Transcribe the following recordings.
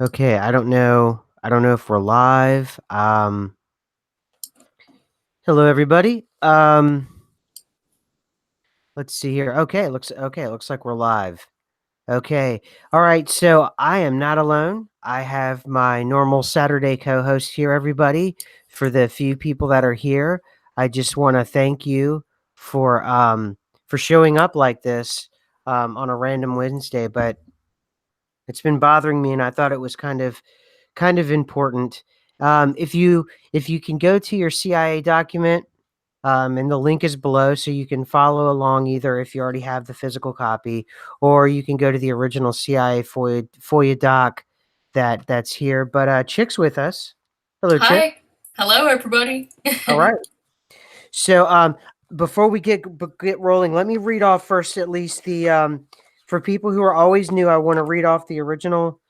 Okay, I don't know. I don't know if we're live. Hello everybody. Let's see here. Okay, it looks like we're live. Okay. All right, so I am not alone. I have my normal Saturday co-host here, everybody. For the few people that are here, I just want to thank you for showing up like this on a random Wednesday, but it's been bothering me and I thought it was kind of important. If you can go to your CIA document, and the link is below, so you can follow along either if you already have the physical copy, or you can go to the original CIA FOIA Doc that's here. But Chick's with us. Hello, Chick. Hi. Hello, everybody. All right. So before we get rolling, let me read off first at least the for people who are always new. I want to read off the original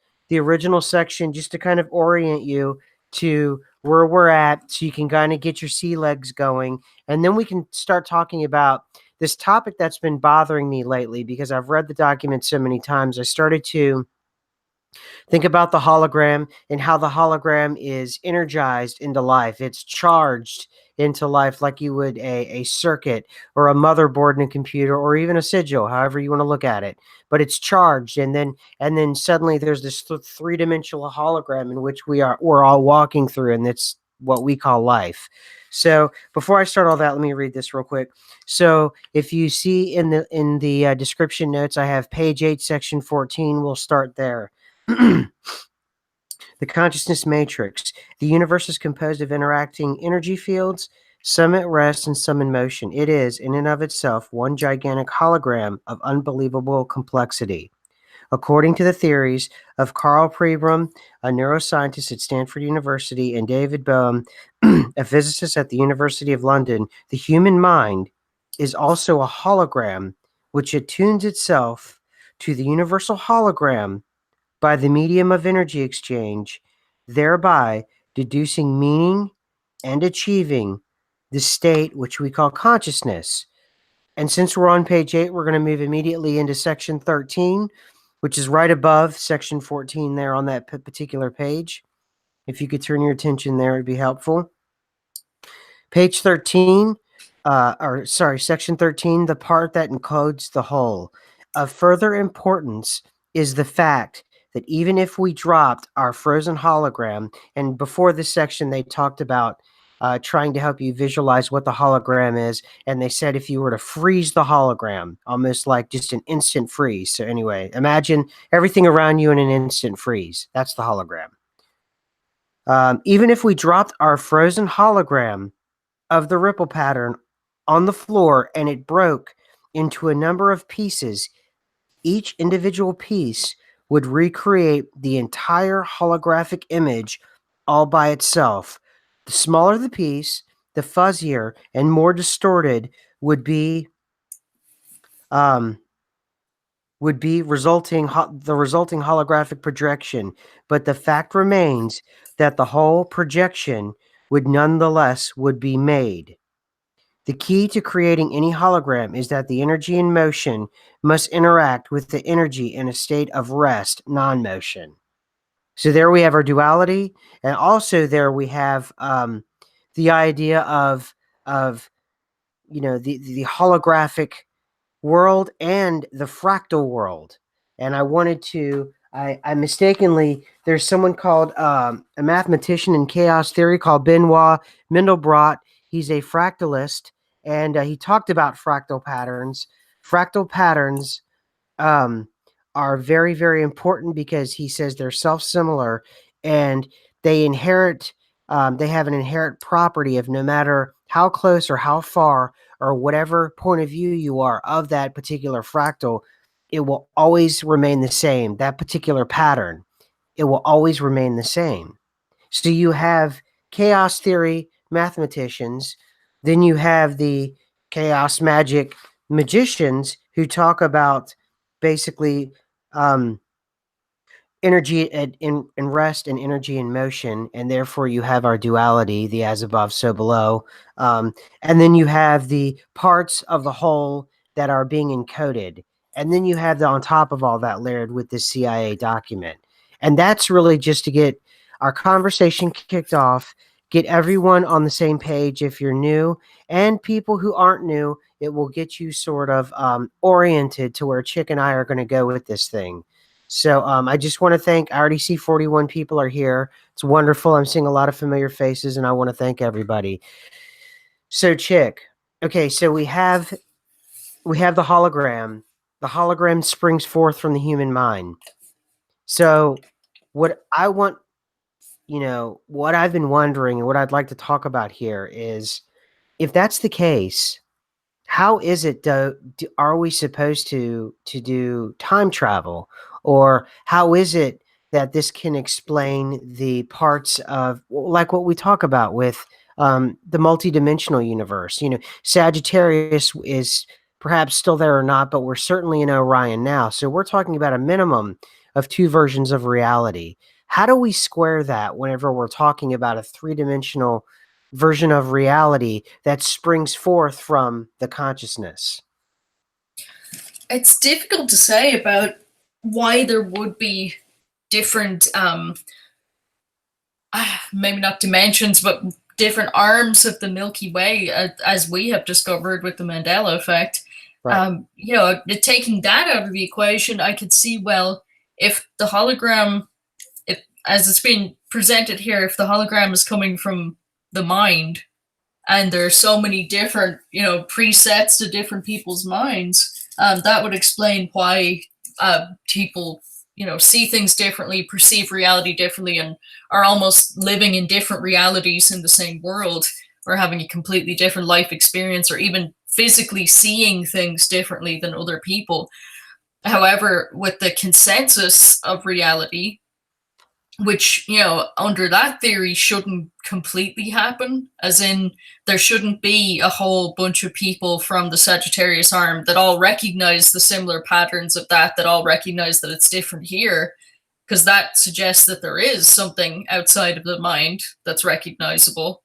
section just to kind of orient you to where we're at, so you can kind of get your sea legs going, and then we can start talking about this topic that's been bothering me lately because I've read the document so many times. I started to think about the hologram and how the hologram is energized into life. It's charged into life like you would a circuit or a motherboard in a computer or even a sigil, however you want to look at it. But it's charged, and then suddenly there's this three-dimensional hologram in which we're all walking through, and it's what we call life. So before I start all that, let me read this real quick. So if you see in the description notes, I have page 8, section 14. We'll start there. The consciousness matrix. The universe is composed of interacting energy fields, some at rest and some in motion. It is, in and of itself, one gigantic hologram of unbelievable complexity. According to the theories of Carl Pribram, a neuroscientist at Stanford University, and David Bohm, a physicist at the University of London, the human mind is also a hologram which attunes itself to the universal hologram by the medium of energy exchange, thereby deducing meaning and achieving the state which we call consciousness. And since we're on page 8, we're going to move immediately into section 13, which is right above section 14 there on that particular page. If you could turn your attention there, it'd be helpful. Page 13, section 13, the part that encodes the whole. Of further importance is the fact that even if we dropped our frozen hologram, and before this section, they talked about trying to help you visualize what the hologram is. And they said if you were to freeze the hologram, almost like just an instant freeze. So, anyway, imagine everything around you in an instant freeze. That's the hologram. Even if we dropped our frozen hologram of the ripple pattern on the floor and it broke into a number of pieces, each individual piece would recreate the entire holographic image all by itself. The smaller the piece, the fuzzier and more distorted would be the resulting holographic projection. But the fact remains that the whole projection would be made. The key to creating any hologram is that the energy in motion must interact with the energy in a state of rest, non-motion. So there we have our duality, and also there we have the idea of the holographic world and the fractal world. And I mistakenly, there's someone called a mathematician in chaos theory called Benoit Mendelbrot. He's a fractalist, and he talked about fractal patterns. Fractal patterns um, are very, very important because he says they're self-similar and they have an inherent property of no matter how close or how far or whatever point of view you are of that particular fractal, it will always remain the same. That particular pattern, it will always remain the same. So you have chaos theory mathematicians, then you have the chaos magic magicians who talk about basically um, energy in rest and energy in motion, and therefore you have our duality, the as above, so below. And then you have the parts of the whole that are being encoded. And then you have on top of all that layered with the CIA document. And that's really just to get our conversation kicked off, get everyone on the same page if you're new, and people who aren't new, it will get you sort of oriented to where Chick and I are going to go with this thing. So I just want to thank, I already see 41 people are here. It's wonderful. I'm seeing a lot of familiar faces, and I want to thank everybody. So Chick, okay, so we have the hologram. The hologram springs forth from the human mind. So what I want, what I've been wondering and what I'd like to talk about here is, if that's the case, how is it are we supposed to do time travel, or how is it that this can explain the parts of, like what we talk about with the multidimensional universe? Sagittarius is perhaps still there or not, but we're certainly in Orion now, so we're talking about a minimum of two versions of reality. How do we square that whenever we're talking about a three-dimensional version of reality that springs forth from the consciousness? It's difficult to say about why there would be different, maybe not dimensions, but different arms of the Milky Way, as we have discovered with the Mandela effect. Right. Taking that out of the equation, I could see, well, if the hologram, if as it's being presented here, if the hologram is coming from the mind, and there are so many different, presets to different people's minds, that would explain why people, see things differently, perceive reality differently, and are almost living in different realities in the same world, or having a completely different life experience, or even physically seeing things differently than other people. However, with the consensus of reality, which, under that theory shouldn't completely happen, as in there shouldn't be a whole bunch of people from the Sagittarius arm that all recognize the similar patterns of that all recognize that it's different here, because that suggests that there is something outside of the mind that's recognizable.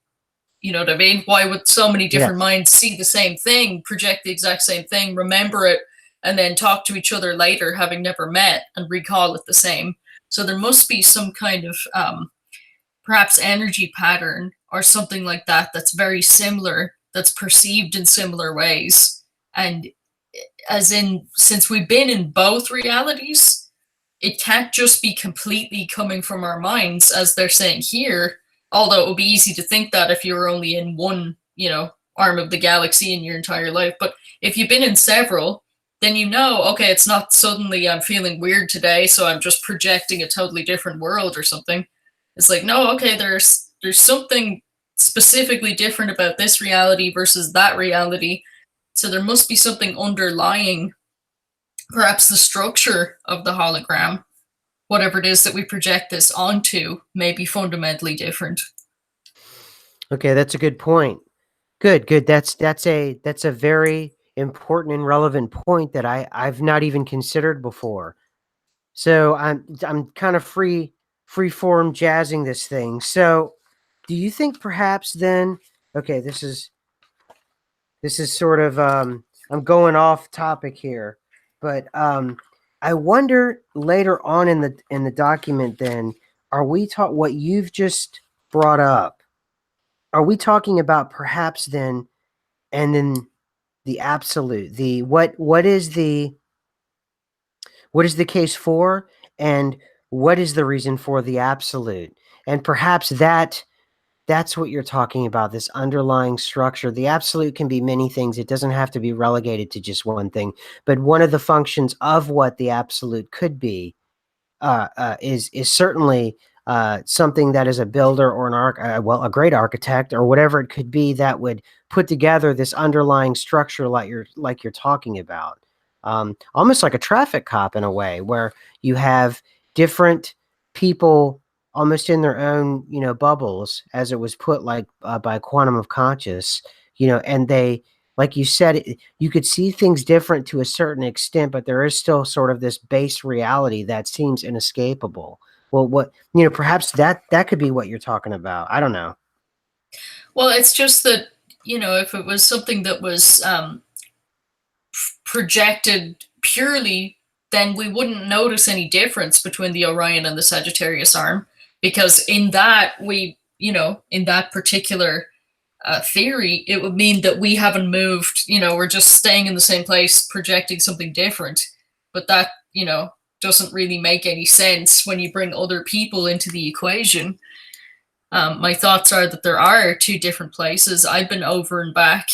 You know what I mean? Why would so many different Yes. minds see the same thing, project the exact same thing, remember it, and then talk to each other later, having never met, and recall it the same? So there must be some kind of perhaps energy pattern or something like that that's very similar, that's perceived in similar ways. And as in, since we've been in both realities, it can't just be completely coming from our minds, as they're saying here. Although it would be easy to think that if you were only in one, arm of the galaxy in your entire life. But if you've been in several, then okay, it's not suddenly I'm feeling weird today, so I'm just projecting a totally different world or something. It's like, no, okay, there's something specifically different about this reality versus that reality. So there must be something underlying, perhaps the structure of the hologram, whatever it is that we project this onto, may be fundamentally different. Okay, that's a good point. Good. That's a very important and relevant point that I've not even considered before. So I'm kind of free form jazzing this thing. So do you think perhaps then, okay, this is sort of I'm going off topic here, but I wonder later on in the document then, are we taught what you've just brought up? Are we talking about perhaps then, and then the absolute, the what is the case for, and what is the reason for the absolute? And perhaps that's what you're talking about, this underlying structure. The absolute can be many things. It doesn't have to be relegated to just one thing. But one of the functions of what the absolute could be is certainly something that is a builder or a great architect or whatever it could be that would put together this underlying structure like you're talking about. Almost like a traffic cop in a way, where you have different people almost in their own bubbles, as it was put, like by Quantum of Conscious, and they, like you said, you could see things different to a certain extent, but there is still sort of this base reality that seems inescapable. Well, perhaps that could be what you're talking about. I don't know. Well, it's just that, if it was something that was projected purely then we wouldn't notice any difference between the Orion and the Sagittarius arm, because in that in that particular theory, it would mean that we haven't moved. We're just staying in the same place, projecting something different. But that, doesn't really make any sense when you bring other people into the equation. My thoughts are that there are two different places. I've been over and back.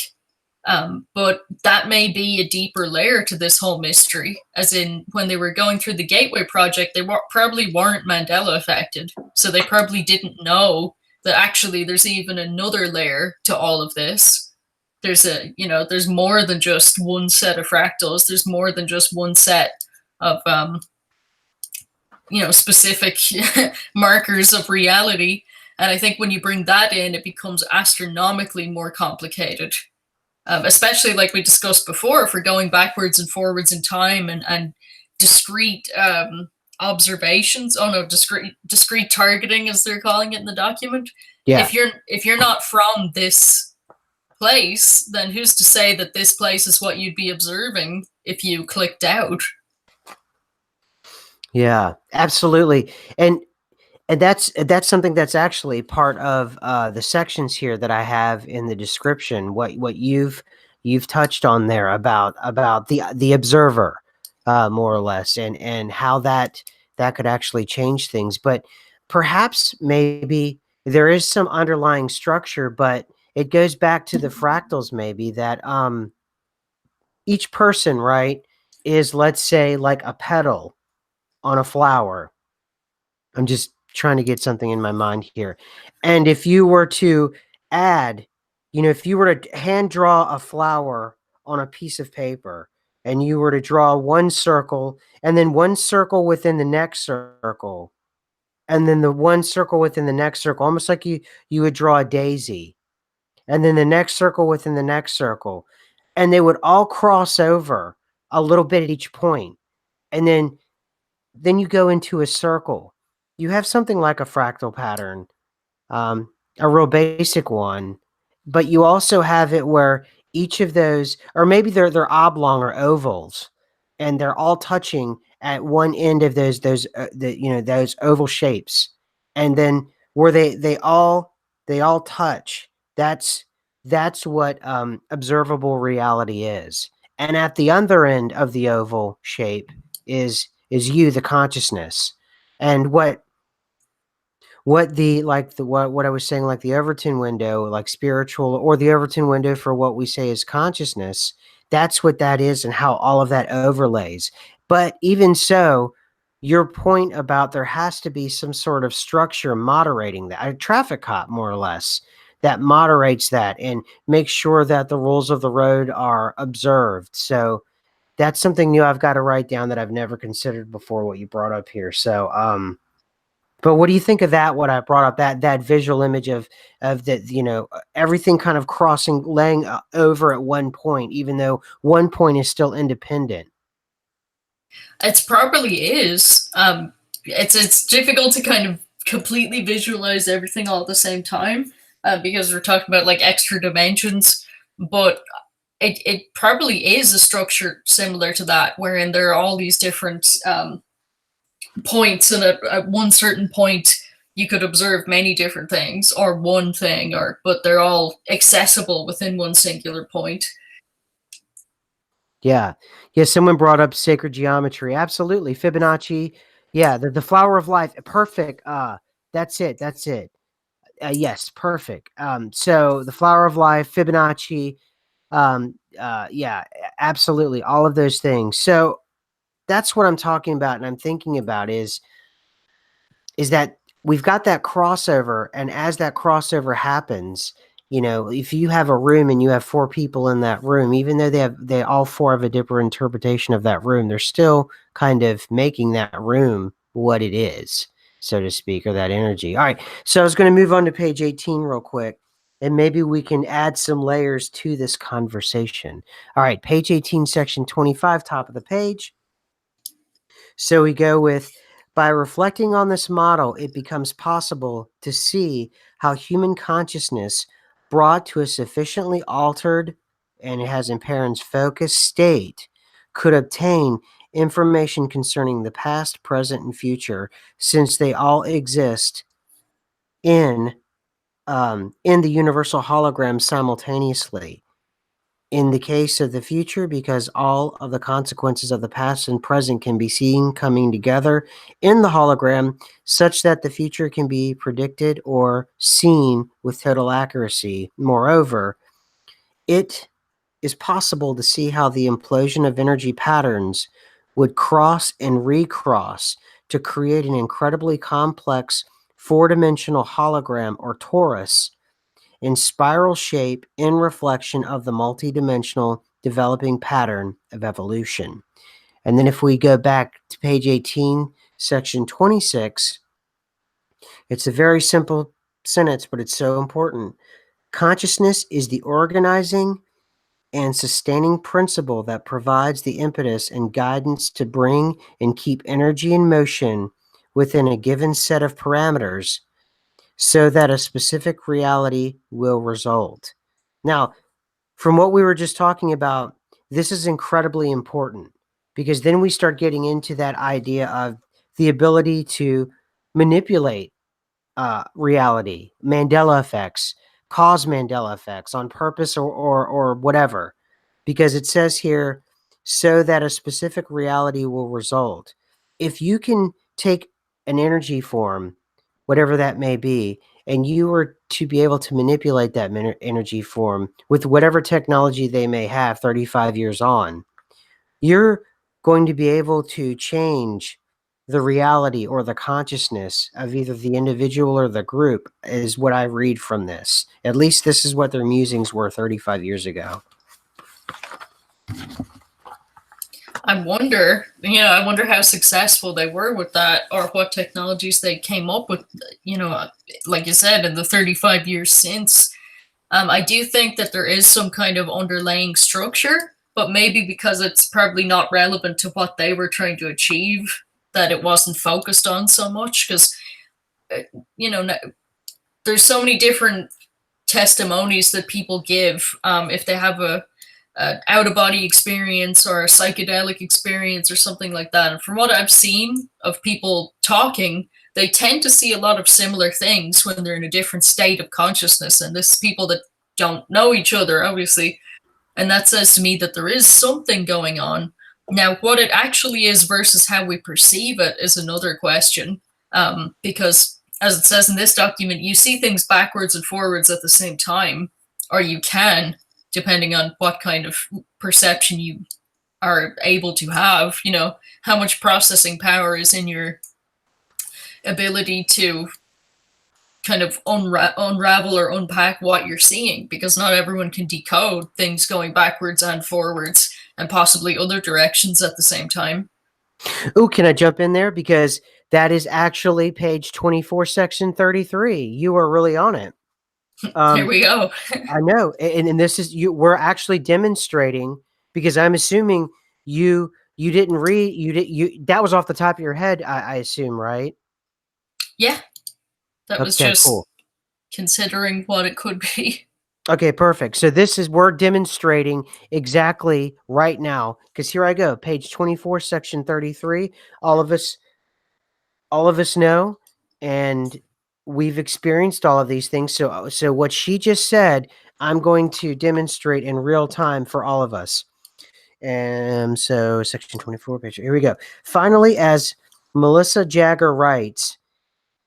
But that may be a deeper layer to this whole mystery, as in when they were going through the Gateway Project, they probably weren't Mandela affected. So they probably didn't know that actually there's even another layer to all of this. There's more than just one set of fractals. There's more than just one set of, specific markers of reality. And I think when you bring that in, it becomes astronomically more complicated. Especially like we discussed before, for going backwards and forwards in time and discrete observations. Oh no, discrete targeting, as they're calling it in the document. Yeah. If you're not from this place, then who's to say that this place is what you'd be observing if you clicked out? Yeah, absolutely. And that's something that's actually part of the sections here that I have in the description. What you've touched on there about the observer, more or less, and how that could actually change things. But perhaps maybe there is some underlying structure, but it goes back to the fractals, maybe that each person, right, is, let's say, like a petal on a flower. I'm just trying to get something in my mind here. And if you were to add, if you were to hand draw a flower on a piece of paper, and you were to draw one circle and then one circle within the next circle, and then the one circle within the next circle, almost like you would draw a daisy, and then the next circle within the next circle, and they would all cross over a little bit at each point, and then you go into a circle. You have something like a fractal pattern, a real basic one, but you also have it where each of those, or maybe they're oblong or ovals, and they're all touching at one end of those those oval shapes, and then where they all touch. That's what observable reality is. And at the other end of the oval shape is you, the consciousness. And what I was saying, like the Overton window, like spiritual, or the Overton window for what we say is consciousness, that's what that is, and how all of that overlays. But even so, your point about there has to be some sort of structure moderating that, a traffic cop, more or less, that moderates that and makes sure that the rules of the road are observed. So that's something new I've got to write down that I've never considered before, what you brought up here. So, but what do you think of that? What I brought up, that visual image of that, everything kind of laying over at one point, even though one point is still independent. It probably is. It's difficult to kind of completely visualize everything all at the same time, because we're talking about like extra dimensions, but it probably is a structure similar to that, wherein there are all these different points, and at one certain point you could observe many different things, or one thing, but they're all accessible within one singular point. Yeah. Yeah. Someone brought up sacred geometry. Absolutely. Fibonacci. Yeah. The flower of life. Perfect. That's it. That's it. Yes. Perfect. So the flower of life, Fibonacci. Yeah, absolutely. All of those things. So that's what I'm talking about. And I'm thinking about is that we've got that crossover, and as that crossover happens, if you have a room and you have four people in that room, even though they all four have a different interpretation of that room, they're still kind of making that room what it is, so to speak, or that energy. All right, so I was going to move on to page 18 real quick, and maybe we can add some layers to this conversation. All right, page 18, section 25, top of the page. So we go with, by reflecting on this model, it becomes possible to see how human consciousness, brought to a sufficiently altered, and it has in parents focused state, could obtain information concerning the past, present, and future, since they all exist in the universal hologram simultaneously. In the case of the future, because all of the consequences of the past and present can be seen coming together in the hologram, such that the future can be predicted or seen with total accuracy. Moreover, it is possible to see how the implosion of energy patterns would cross and recross to create an incredibly complex four-dimensional hologram or torus in spiral shape in reflection of the multidimensional developing pattern of evolution. And then if we go back to page 18, section 26, it's a very simple sentence, but it's so important. Consciousness is the organizing and sustaining principle that provides the impetus and guidance to bring and keep energy in motion within a given set of parameters so that a specific reality will result. Now, from what we were just talking about, this is incredibly important because then we start getting into that idea of the ability to manipulate reality, Mandela effects, cause Mandela effects on purpose or whatever, because it says here, so that a specific reality will result. If you can take an energy form, whatever that may be, and you were to be able to manipulate that energy form with whatever technology they may have 35 years on, you're going to be able to change the reality or the consciousness of either the individual or the group, is what I read from this. At least this is what their musings were 35 years ago. I wonder how successful they were with that, or what technologies they came up with, like you said, in the 35 years since. I do think that there is some kind of underlying structure, but maybe because it's probably not relevant to what they were trying to achieve, that it wasn't focused on so much. Because, there's so many different testimonies that people give if they have an out-of-body experience or a psychedelic experience or something like that. And from what I've seen of people talking, they tend to see a lot of similar things when they're in a different state of consciousness. And this is people that don't know each other, obviously. And that says to me that there is something going on. Now, what it actually is versus how we perceive it is another question. Because, as it says in this document, you see things backwards and forwards at the same time, or you can, depending on what kind of perception you are able to have, how much processing power is in your ability to kind of unravel or unpack what you're seeing, because not everyone can decode things going backwards and forwards and possibly other directions at the same time. Oh, can I jump in there? Because that is actually page 24, section 33. You are really on it. There we go. I know. And this is we're actually demonstrating, because I'm assuming you didn't read, that was off the top of your head, I assume, right? Yeah. That was Okay, just cool. considering what it could be. Okay, perfect. So we're demonstrating exactly right now, because here I go, page 24, section 33. All of us know, and we've experienced all of these things. So what she just said, I'm going to demonstrate in real time for all of us. And so section 24, page, here we go. Finally, as Melissa Jagger writes,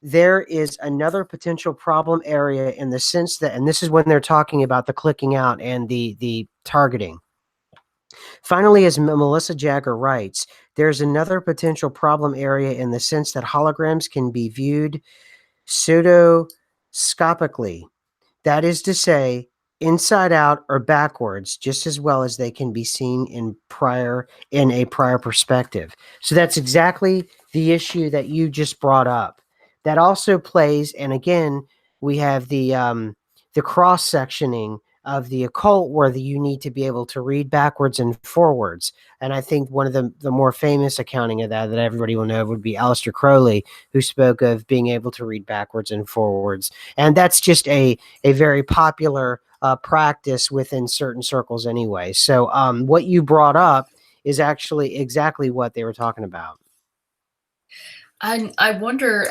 there is another potential problem area in the sense that, and this is when they're talking about the clicking out and the targeting. Finally, as Melissa Jagger writes, there's another potential problem area in the sense that holograms can be viewed pseudoscopically. That is to say, inside out or backwards, just as well as they can be seen in a prior perspective. So that's exactly the issue that you just brought up. That also plays, and again, we have the cross sectioning of the occult, where you need to be able to read backwards and forwards. And I think one of the more famous accounting of that everybody will know would be Aleister Crowley, who spoke of being able to read backwards and forwards. And that's just a very popular practice within certain circles anyway. So what you brought up is actually exactly what they were talking about. I wonder,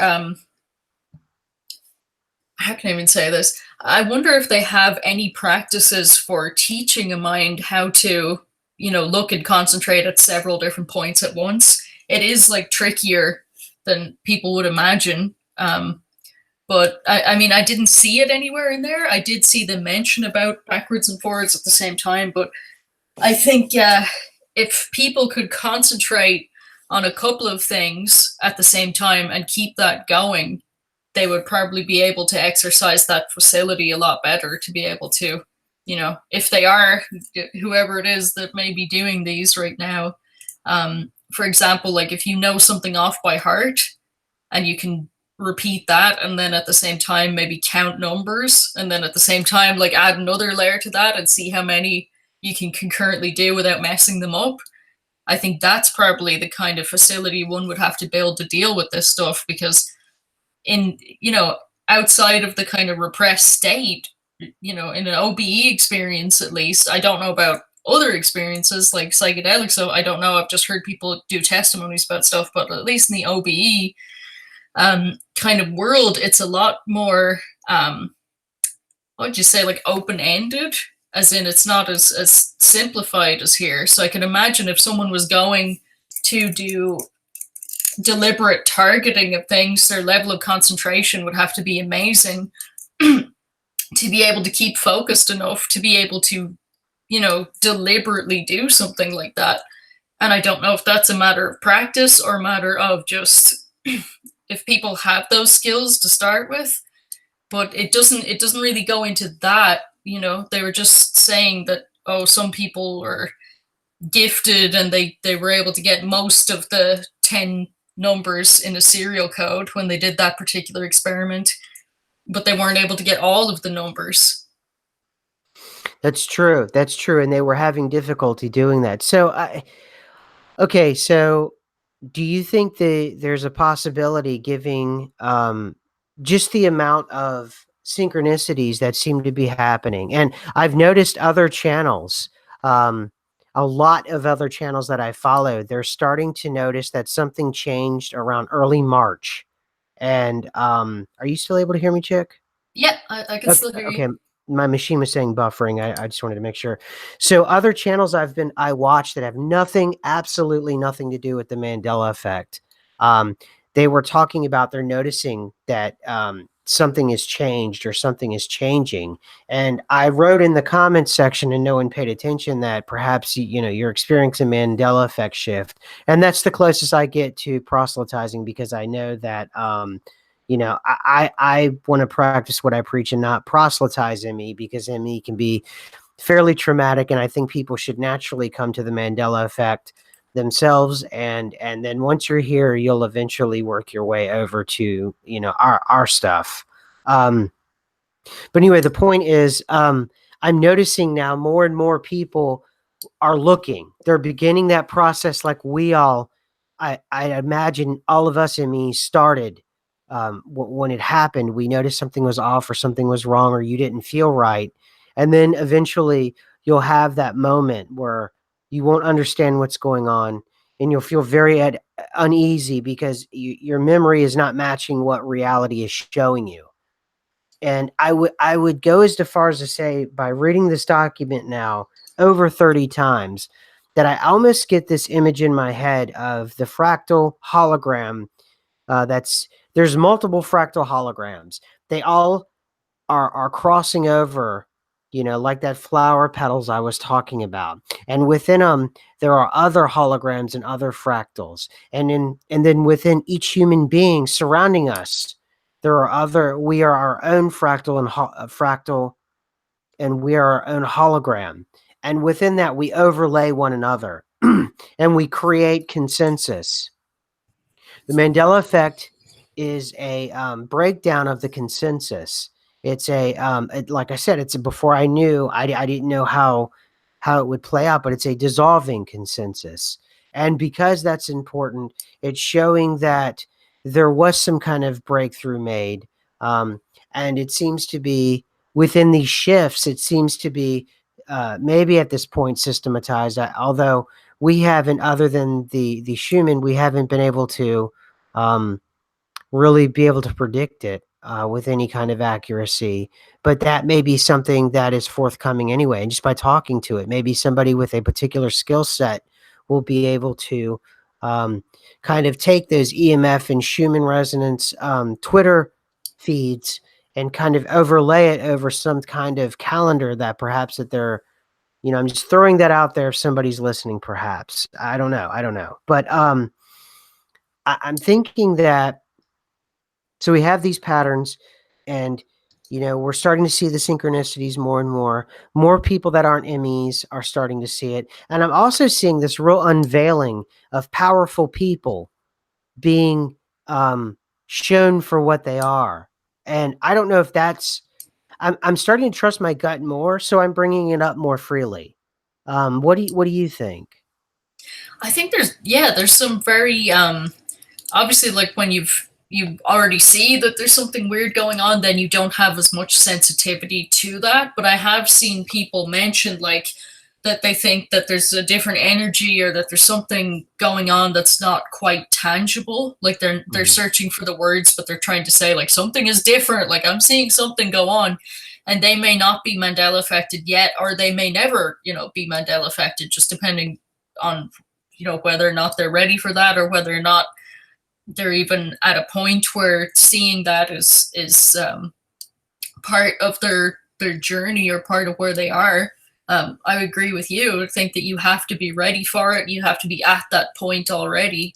how can I even say this? I wonder if they have any practices for teaching a mind how to, look and concentrate at several different points at once. It is like trickier than people would imagine. But I mean, I didn't see it anywhere in there. I did see the mention about backwards and forwards at the same time, but I think if people could concentrate on a couple of things at the same time and keep that going, they would probably be able to exercise that facility a lot better to be able to, if they are, whoever it is that may be doing these right now. For example, like if you know something off by heart and you can repeat that, and then at the same time maybe count numbers, and then at the same time like add another layer to that and see how many you can concurrently do without messing them up. I think that's probably the kind of facility one would have to build to deal with this stuff, because in, outside of the kind of repressed state, in an OBE experience, at least, I don't know about other experiences like psychedelics, so I don't know, I've just heard people do testimonies about stuff, but at least in the OBE kind of world, it's a lot more, what would you say, like open-ended, as in it's not as simplified as here. So I can imagine if someone was going to do deliberate targeting of things, their level of concentration would have to be amazing to be able to keep focused enough to be able to, deliberately do something like that. And I don't know if that's a matter of practice or a matter of just if people have those skills to start with. But it doesn't really go into that. They were just saying that, oh, some people were gifted and they were able to get most of the 10 numbers in a serial code when they did that particular experiment, but they weren't able to get all of the numbers. That's true. That's true. And they were having difficulty doing that. So okay. So do you think there's a possibility, giving just the amount of synchronicities that seem to be happening? And I've noticed other channels, a lot of other channels that I follow, they're starting to notice that something changed around early March. And are you still able to hear me, Chick? Yeah, I can Okay, still hear you. okay. My machine was saying buffering. I just wanted to make sure. So other channels I watch that have nothing, absolutely nothing to do with the Mandela effect. Um, they were talking about, they're noticing that something has changed or something is changing. And I wrote in the comments section, and no one paid attention, that perhaps you're experiencing a Mandela effect shift. And that's the closest I get to proselytizing, because I know that I want to practice what I preach and not proselytize ME, because ME can be fairly traumatic. And I think people should naturally come to the Mandela effect themselves. And then once you're here, you'll eventually work your way over to, our stuff. But anyway, the point is, I'm noticing now more and more people are looking. They're beginning that process like we all, I imagine all of us in me started. When it happened, we noticed something was off or something was wrong or you didn't feel right. And then eventually you'll have that moment where you won't understand what's going on, and you'll feel very uneasy because your memory is not matching what reality is showing you. And I would go as far as to say, by reading this document now over 30 times, that I almost get this image in my head of the fractal hologram. There's multiple fractal holograms. They all are crossing over, like that flower petals I was talking about. And within them, there are other holograms and other fractals. And then within each human being surrounding us, we are our own fractal and we are our own hologram. And within that, we overlay one another and we create consensus. The Mandela effect is a breakdown of the consensus. It's like I said, before I knew, I didn't know how it would play out, but it's a dissolving consensus. And because that's important, it's showing that there was some kind of breakthrough made. And it seems to be within these shifts, it seems to be maybe at this point systematized, although we haven't, other than the Schumann, we haven't been able to um, really be able to predict it with any kind of accuracy. But that may be something that is forthcoming anyway. And just by talking to it, maybe somebody with a particular skill set will be able to kind of take those EMF and Schumann resonance Twitter feeds and kind of overlay it over some kind of calendar that perhaps that they're, I'm just throwing that out there if somebody's listening, perhaps. I don't know. I don't know. But I'm thinking that, so we have these patterns, and we're starting to see the synchronicities more and more. More people that aren't MEs are starting to see it. And I'm also seeing this real unveiling of powerful people being shown for what they are. And I don't know if that's, I'm starting to trust my gut more, so I'm bringing it up more freely. What do you think? I think there's some very obviously, like when you already see that there's something weird going on, then you don't have as much sensitivity to that. But I have seen people mention like that they think that there's a different energy or that there's something going on that's not quite tangible. Like they're Mhm. searching for the words, but they're trying to say like something is different, like I'm seeing something go on. And they may not be Mandela affected yet, or they may never, be Mandela affected, just depending on, whether or not they're ready for that, or whether or not they're even at a point where seeing that is part of their journey or part of where they are. I agree with you. I think that you have to be ready for it. You have to be at that point already.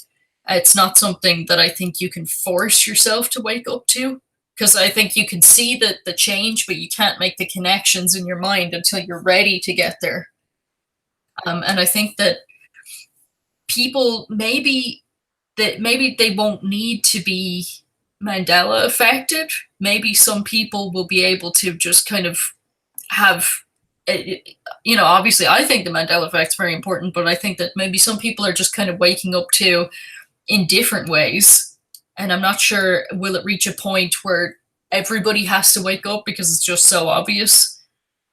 It's not something that I think you can force yourself to wake up to, because I think you can see the change, but you can't make the connections in your mind until you're ready to get there. And I think that people maybe they won't need to be Mandela affected. Maybe some people will be able to just kind of have, obviously I think the Mandela effect's very important, but I think that maybe some people are just kind of waking up to in different ways. And I'm not sure, will it reach a point where everybody has to wake up because it's just so obvious?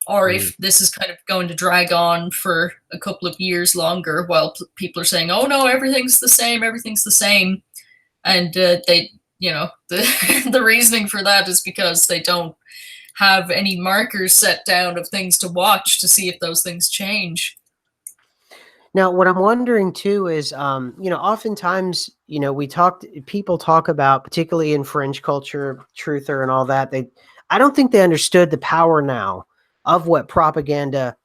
Or Mhm. if this is kind of going to drag on for a couple of years longer while people are saying, oh no, everything's the same, everything's the same. And the reasoning for that is because they don't have any markers set down of things to watch to see if those things change. Now, what I'm wondering too is, oftentimes, people talk about, particularly in fringe culture, truther and all that. I don't think they understood the power now of what propaganda,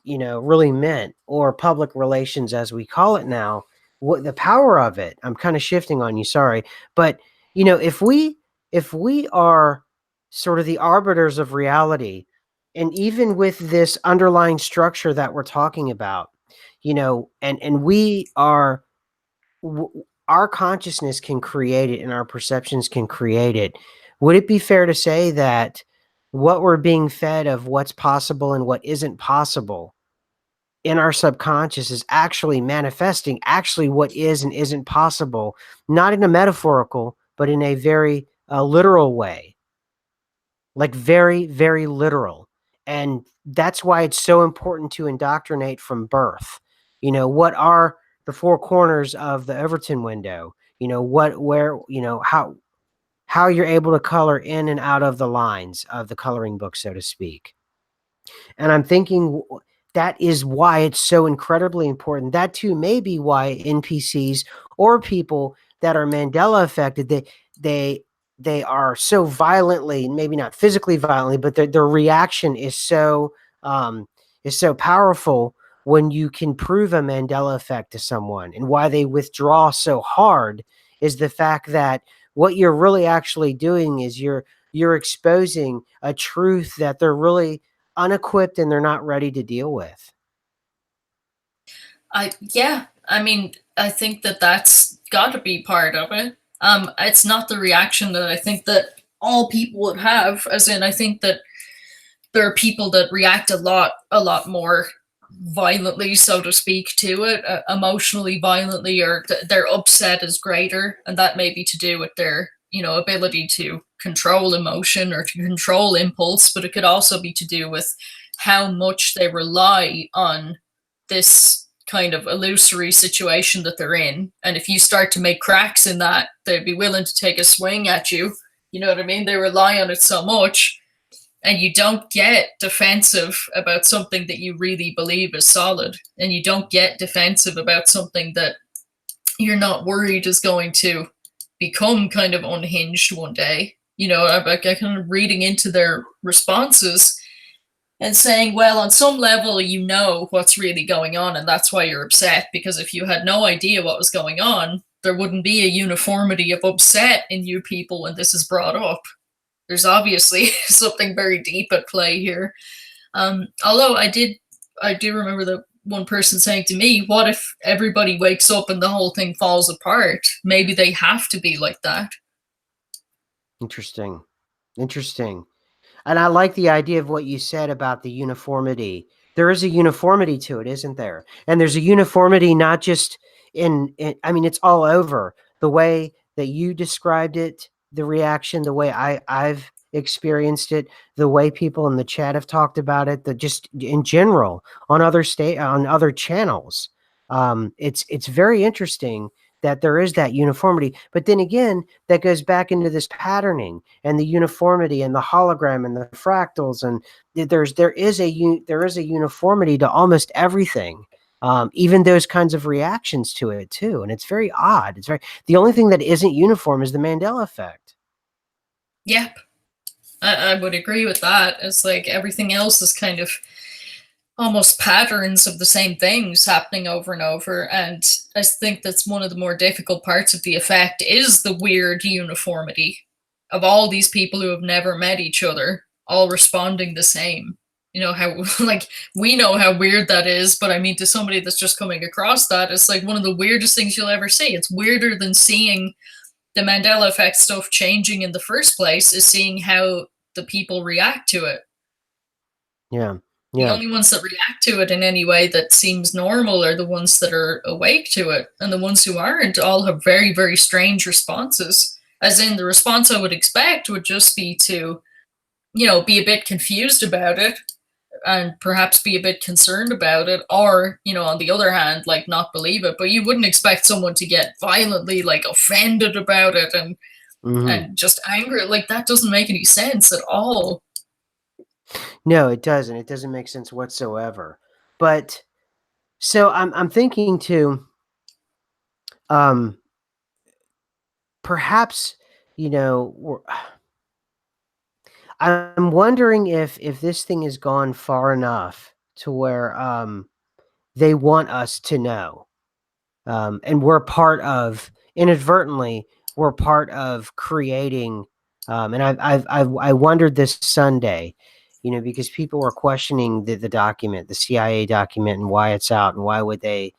really meant, or public relations as we call it now. What the power of it? I'm kind of shifting on you, sorry, but if we are sort of the arbiters of reality, and even with this underlying structure that we're talking about, and we are our consciousness can create it and our perceptions can create it. Would it be fair to say that what we're being fed of what's possible and what isn't possible in our subconscious is actually manifesting actually what is and isn't possible, not in a metaphorical, but in a very literal way, like very, very literal. And that's why it's so important to indoctrinate from birth. What are the four corners of the Overton window? How you're able to color in and out of the lines of the coloring book, so to speak. And I'm thinking that is why it's so incredibly important. That too may be why NPCs or people that are Mandela affected, they they are so violently, maybe not physically violently, but their reaction is so powerful when you can prove a Mandela effect to someone. And why they withdraw so hard is the fact that what you're really actually doing is you're exposing a truth that they're really unequipped and they're not ready to deal with. I mean, I think that that's got to be part of it. It's not the reaction that I think that all people would have. As in, I think that there are people that react a lot more violently, so to speak, to it, emotionally violently, or their upset is greater, and that may be to do with their ability to control emotion or to control impulse, but it could also be to do with how much they rely on this kind of illusory situation that they're in. And if you start to make cracks in that, they'd be willing to take a swing at you. You know what I mean? They rely on it so much. And you don't get defensive about something that you really believe is solid. And you don't get defensive about something that you're not worried is going to become kind of unhinged one day. You know, I kind of reading into their responses and saying, well, on some level, you know what's really going on, and that's why you're upset. Because if you had no idea what was going on, there wouldn't be a uniformity of upset in you people when this is brought up. There's obviously something very deep at play here. Although I do remember that one person saying to me, what if everybody wakes up and the whole thing falls apart? Maybe they have to be like that. Interesting. Interesting. And I like the idea of what you said about the uniformity. There is a uniformity to it, isn't there? And there's a uniformity not just I mean, it's all over. The way that you described it, the reaction, the way I've experienced it, the way people in the chat have talked about it, the just in general on on other channels. It's very interesting that there is that uniformity. But then again, that goes back into this patterning and the uniformity and the hologram and the fractals, and there is a uniformity to almost everything. Even those kinds of reactions to it too, and it's very odd. The only thing that isn't uniform is the Mandela effect. Yep, I would agree with that. It's like everything else is kind of almost patterns of the same things happening over and over. And I think that's one of the more difficult parts of the effect is the weird uniformity of all these people who have never met each other, all responding the same. You know, how, like, we know how weird that is, but I mean, to somebody that's just coming across that, it's like one of the weirdest things you'll ever see. It's weirder than seeing the Mandela effect stuff changing in the first place, is seeing how the people react to it. Yeah. The only ones that react to it in any way that seems normal are the ones that are awake to it. And the ones who aren't all have very, very strange responses. As in, the response I would expect would just be to, you know, be a bit confused about it and perhaps be a bit concerned about it. Or, you know, on the other hand, like, not believe it. But you wouldn't expect someone to get violently, like, offended about it and just angry. Like, that doesn't make any sense at all. No, it doesn't. It doesn't make sense whatsoever. But so I'm thinking too, perhaps, you know, I'm wondering if this thing has gone far enough to where they want us to know, and we're part of, inadvertently, we're part of creating. And I wondered this Sunday, you know, because people were questioning the document, the CIA document, and why it's out, and why would they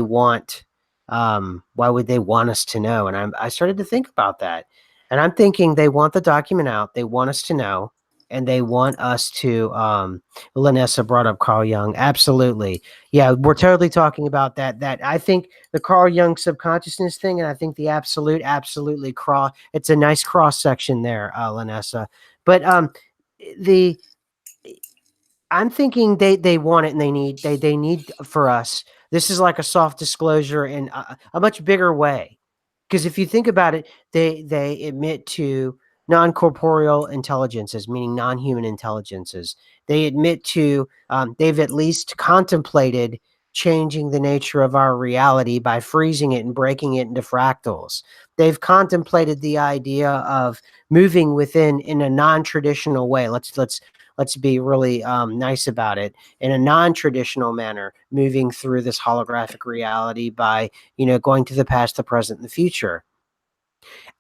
want us to know? And I started to think about that, and I'm thinking they want the document out, they want us to know, and they want us to. Lanessa brought up Carl Jung. Absolutely, yeah, we're totally talking about that. That I think the Carl Jung subconsciousness thing, and I think the absolutely cross. It's a nice cross section there, Lanessa. But the I'm thinking they want it, and they need for us. This is like a soft disclosure in a much bigger way, because if you think about it, they admit to non-corporeal intelligences, meaning non-human intelligences. They admit to they've at least contemplated changing the nature of our reality by freezing it and breaking it into fractals. They've contemplated the idea of moving within in a non-traditional way. Let's be really nice about it, in a non-traditional manner, moving through this holographic reality by, you know, going to the past, the present, and the future.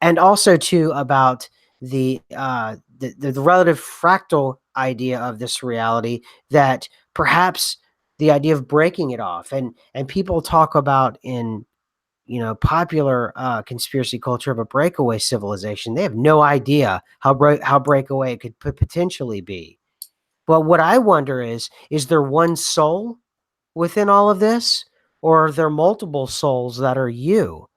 And also too about the relative fractal idea of this reality, that perhaps the idea of breaking it off, and people talk about in, you know, popular conspiracy culture of a breakaway civilization. They have no idea how breakaway it could potentially be. But what I wonder is there one soul within all of this, or are there multiple souls that are you?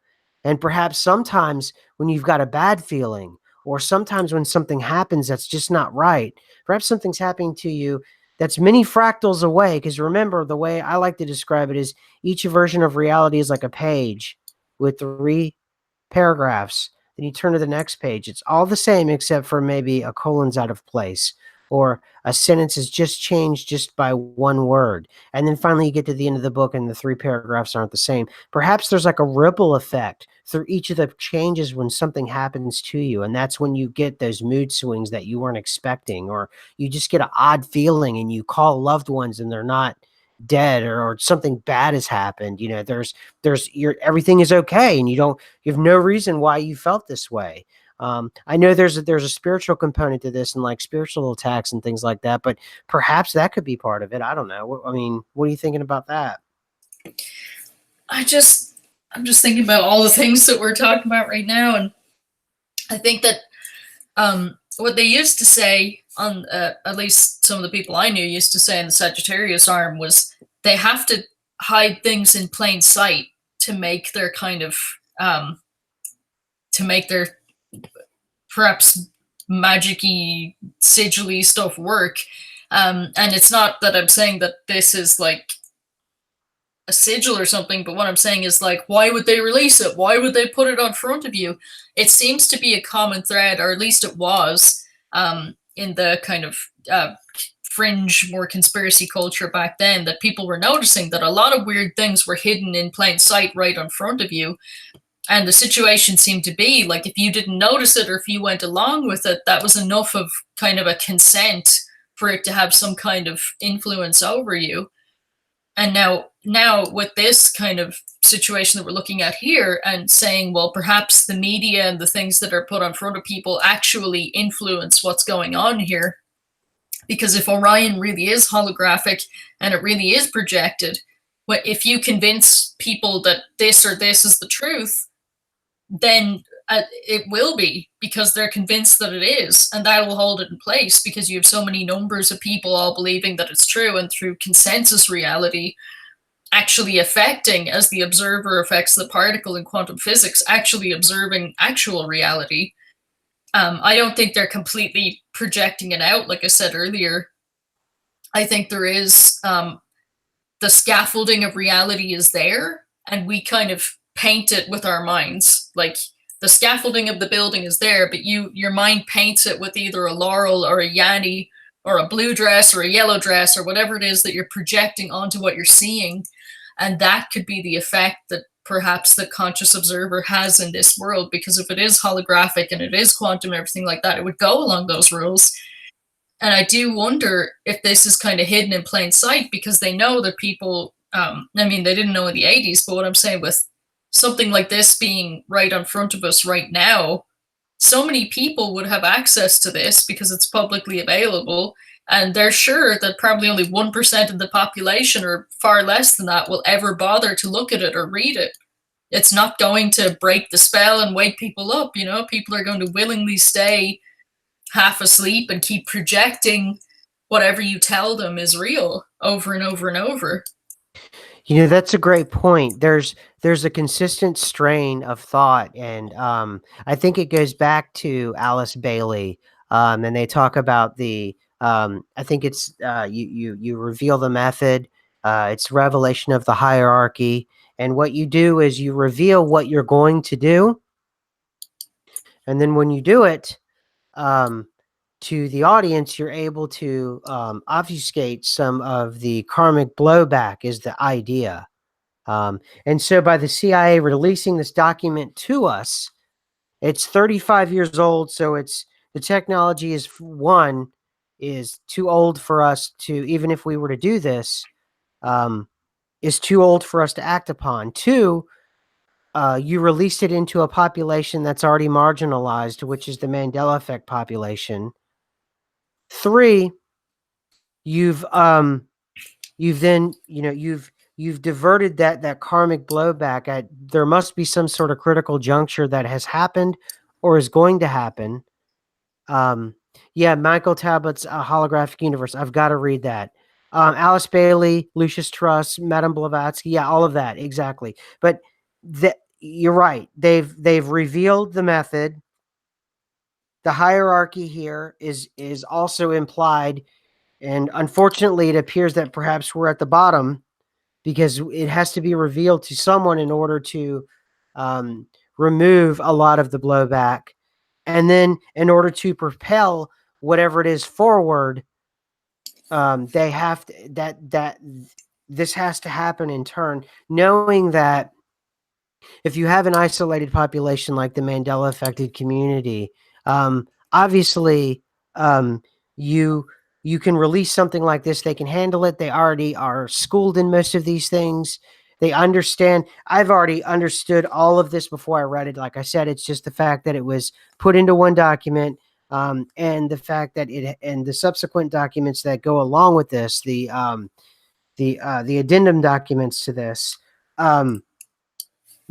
And perhaps sometimes when you've got a bad feeling, or sometimes when something happens that's just not right, perhaps something's happening to you that's many fractals away. Because remember, the way I like to describe it is each version of reality is like a page with 3 paragraphs. Then you turn to the next page. It's all the same except for maybe a colon's out of place or a sentence is just changed just by one word. And then finally you get to the end of the book and the 3 paragraphs aren't the same. Perhaps there's like a ripple effect through each of the changes when something happens to you. And that's when you get those mood swings that you weren't expecting, or you just get an odd feeling and you call loved ones and they're not dead, or something bad has happened. Everything is okay and you have no reason why you felt this way. I know there's a spiritual component to this and like spiritual attacks and things like that, but perhaps that could be part of it. I don't know. I mean, what are you thinking about that? I'm just thinking about all the things that we're talking about right now, and I think that what they used to say on at least some of the people I knew used to say in the Sagittarius arm was they have to hide things in plain sight to make their kind of to make their perhaps magic-y, sigil-y stuff work. And it's not that I'm saying that this is like a sigil or something, but what I'm saying is like, why would they release it? Why would they put it on front of you? It seems to be a common thread, or at least it was, in the kind of fringe, more conspiracy culture back then, that people were noticing that a lot of weird things were hidden in plain sight right in front of you. And the situation seemed to be like, if you didn't notice it or if you went along with it, that was enough of kind of a consent for it to have some kind of influence over you. And now with this kind of situation that we're looking at here and saying, well, perhaps the media and the things that are put on front of people actually influence what's going on here. Because if Orion really is holographic and it really is projected, if you convince people that this or this is the truth, then it will be, because they're convinced that it is, and that will hold it in place because you have so many numbers of people all believing that it's true, and through consensus reality actually affecting, as the observer affects the particle in quantum physics, actually observing actual reality. I don't think they're completely projecting it out, like I said earlier. I think there is the scaffolding of reality is there, and we kind of paint it with our minds. Like, the scaffolding of the building is there, but your mind paints it with either a laurel or a yanni or a blue dress or a yellow dress or whatever it is that you're projecting onto what you're seeing. And that could be the effect that perhaps the conscious observer has in this world, because if it is holographic and it is quantum and everything like that, it would go along those rules. And I do wonder if this is kind of hidden in plain sight because they know that people, I mean, they didn't know in the 80s, but what I'm saying with something like this being right in front of us right now, so many people would have access to this because it's publicly available, and they're sure that probably only 1% of the population, or far less than that, will ever bother to look at it or read it. It's not going to break the spell and wake people up. People are going to willingly stay half asleep and keep projecting whatever you tell them is real over and over and over. That's a great point. There's a consistent strain of thought, and I think it goes back to Alice Bailey, and they talk about the. I think it's you reveal the method. It's revelation of the hierarchy, and what you do is you reveal what you're going to do, and then when you do it, to the audience, you're able to obfuscate some of the karmic blowback. Is the idea. And so by the CIA releasing this document to us, it's 35 years old. So the technology is too old for us to, even if we were to do this, is too old for us to act upon. Two, you released it into a population that's already marginalized, which is the Mandela effect population. Three, you've then you've diverted that karmic blowback. There must be some sort of critical juncture that has happened or is going to happen. Yeah, Michael Tablett's Holographic Universe. I've got to read that. Alice Bailey, Lucius Truss, Madame Blavatsky. Yeah, all of that exactly. But you're right. They've revealed the method. The hierarchy here is also implied And unfortunately, it appears that perhaps we're at the bottom because it has to be revealed to someone in order to um, remove a lot of the blowback. And then in order to propel whatever it is forward, they have to, that this has to happen in turn, knowing that if you have an isolated population like the Mandela affected community, obviously um, you you can release something like this. They can handle it. They already are schooled in most of these things. They understand. I've already understood all of this before I read it. Like I said, it's just the fact that it was put into one document, and the fact that it and the subsequent documents that go along with this, the addendum documents to this.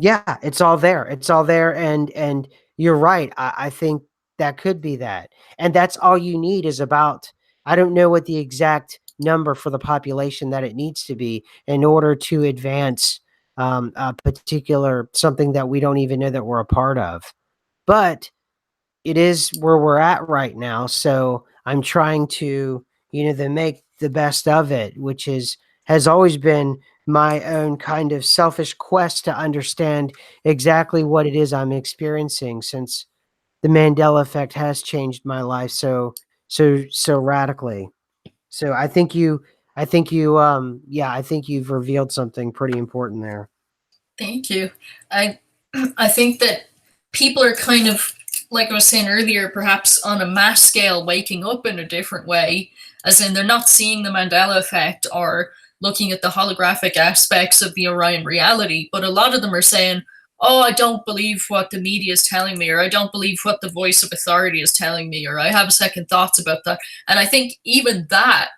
Yeah, it's all there. It's all there, and you're right. I think that could be that, and that's all you need is about. I don't know what the exact number for the population that it needs to be in order to advance a particular something that we don't even know that we're a part of. But it is where we're at right now. So I'm trying to, to make the best of it, which has always been my own kind of selfish quest to understand exactly what it is I'm experiencing since the Mandela effect has changed my life so radically. So I think you've revealed something pretty important there. Thank you. I I think that people are kind of, like I was saying earlier, perhaps on a mass scale, waking up in a different way, as in they're not seeing the Mandela effect or looking at the holographic aspects of the Orion reality, but a lot of them are saying, "Oh, I don't believe what the media is telling me, or I don't believe what the voice of authority is telling me, or I have second thoughts about that." And I think even that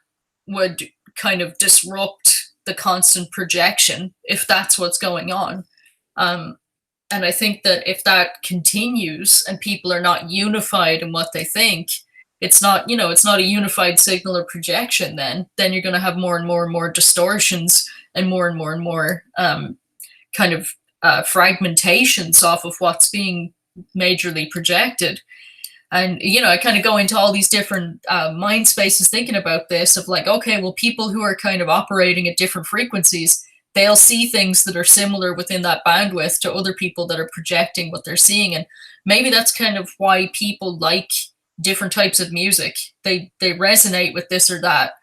would kind of disrupt the constant projection if that's what's going on. Um, and I think that if that continues and people are not unified in what they think, it's not, it's not a unified signal or projection, then you're going to have more and more distortions and more and more kind of fragmentations off of what's being majorly projected. And I kind of go into all these different mind spaces thinking about this of like, okay, well, people who are kind of operating at different frequencies, they'll see things that are similar within that bandwidth to other people that are projecting what they're seeing. And maybe that's kind of why people like different types of music. They resonate with this or that.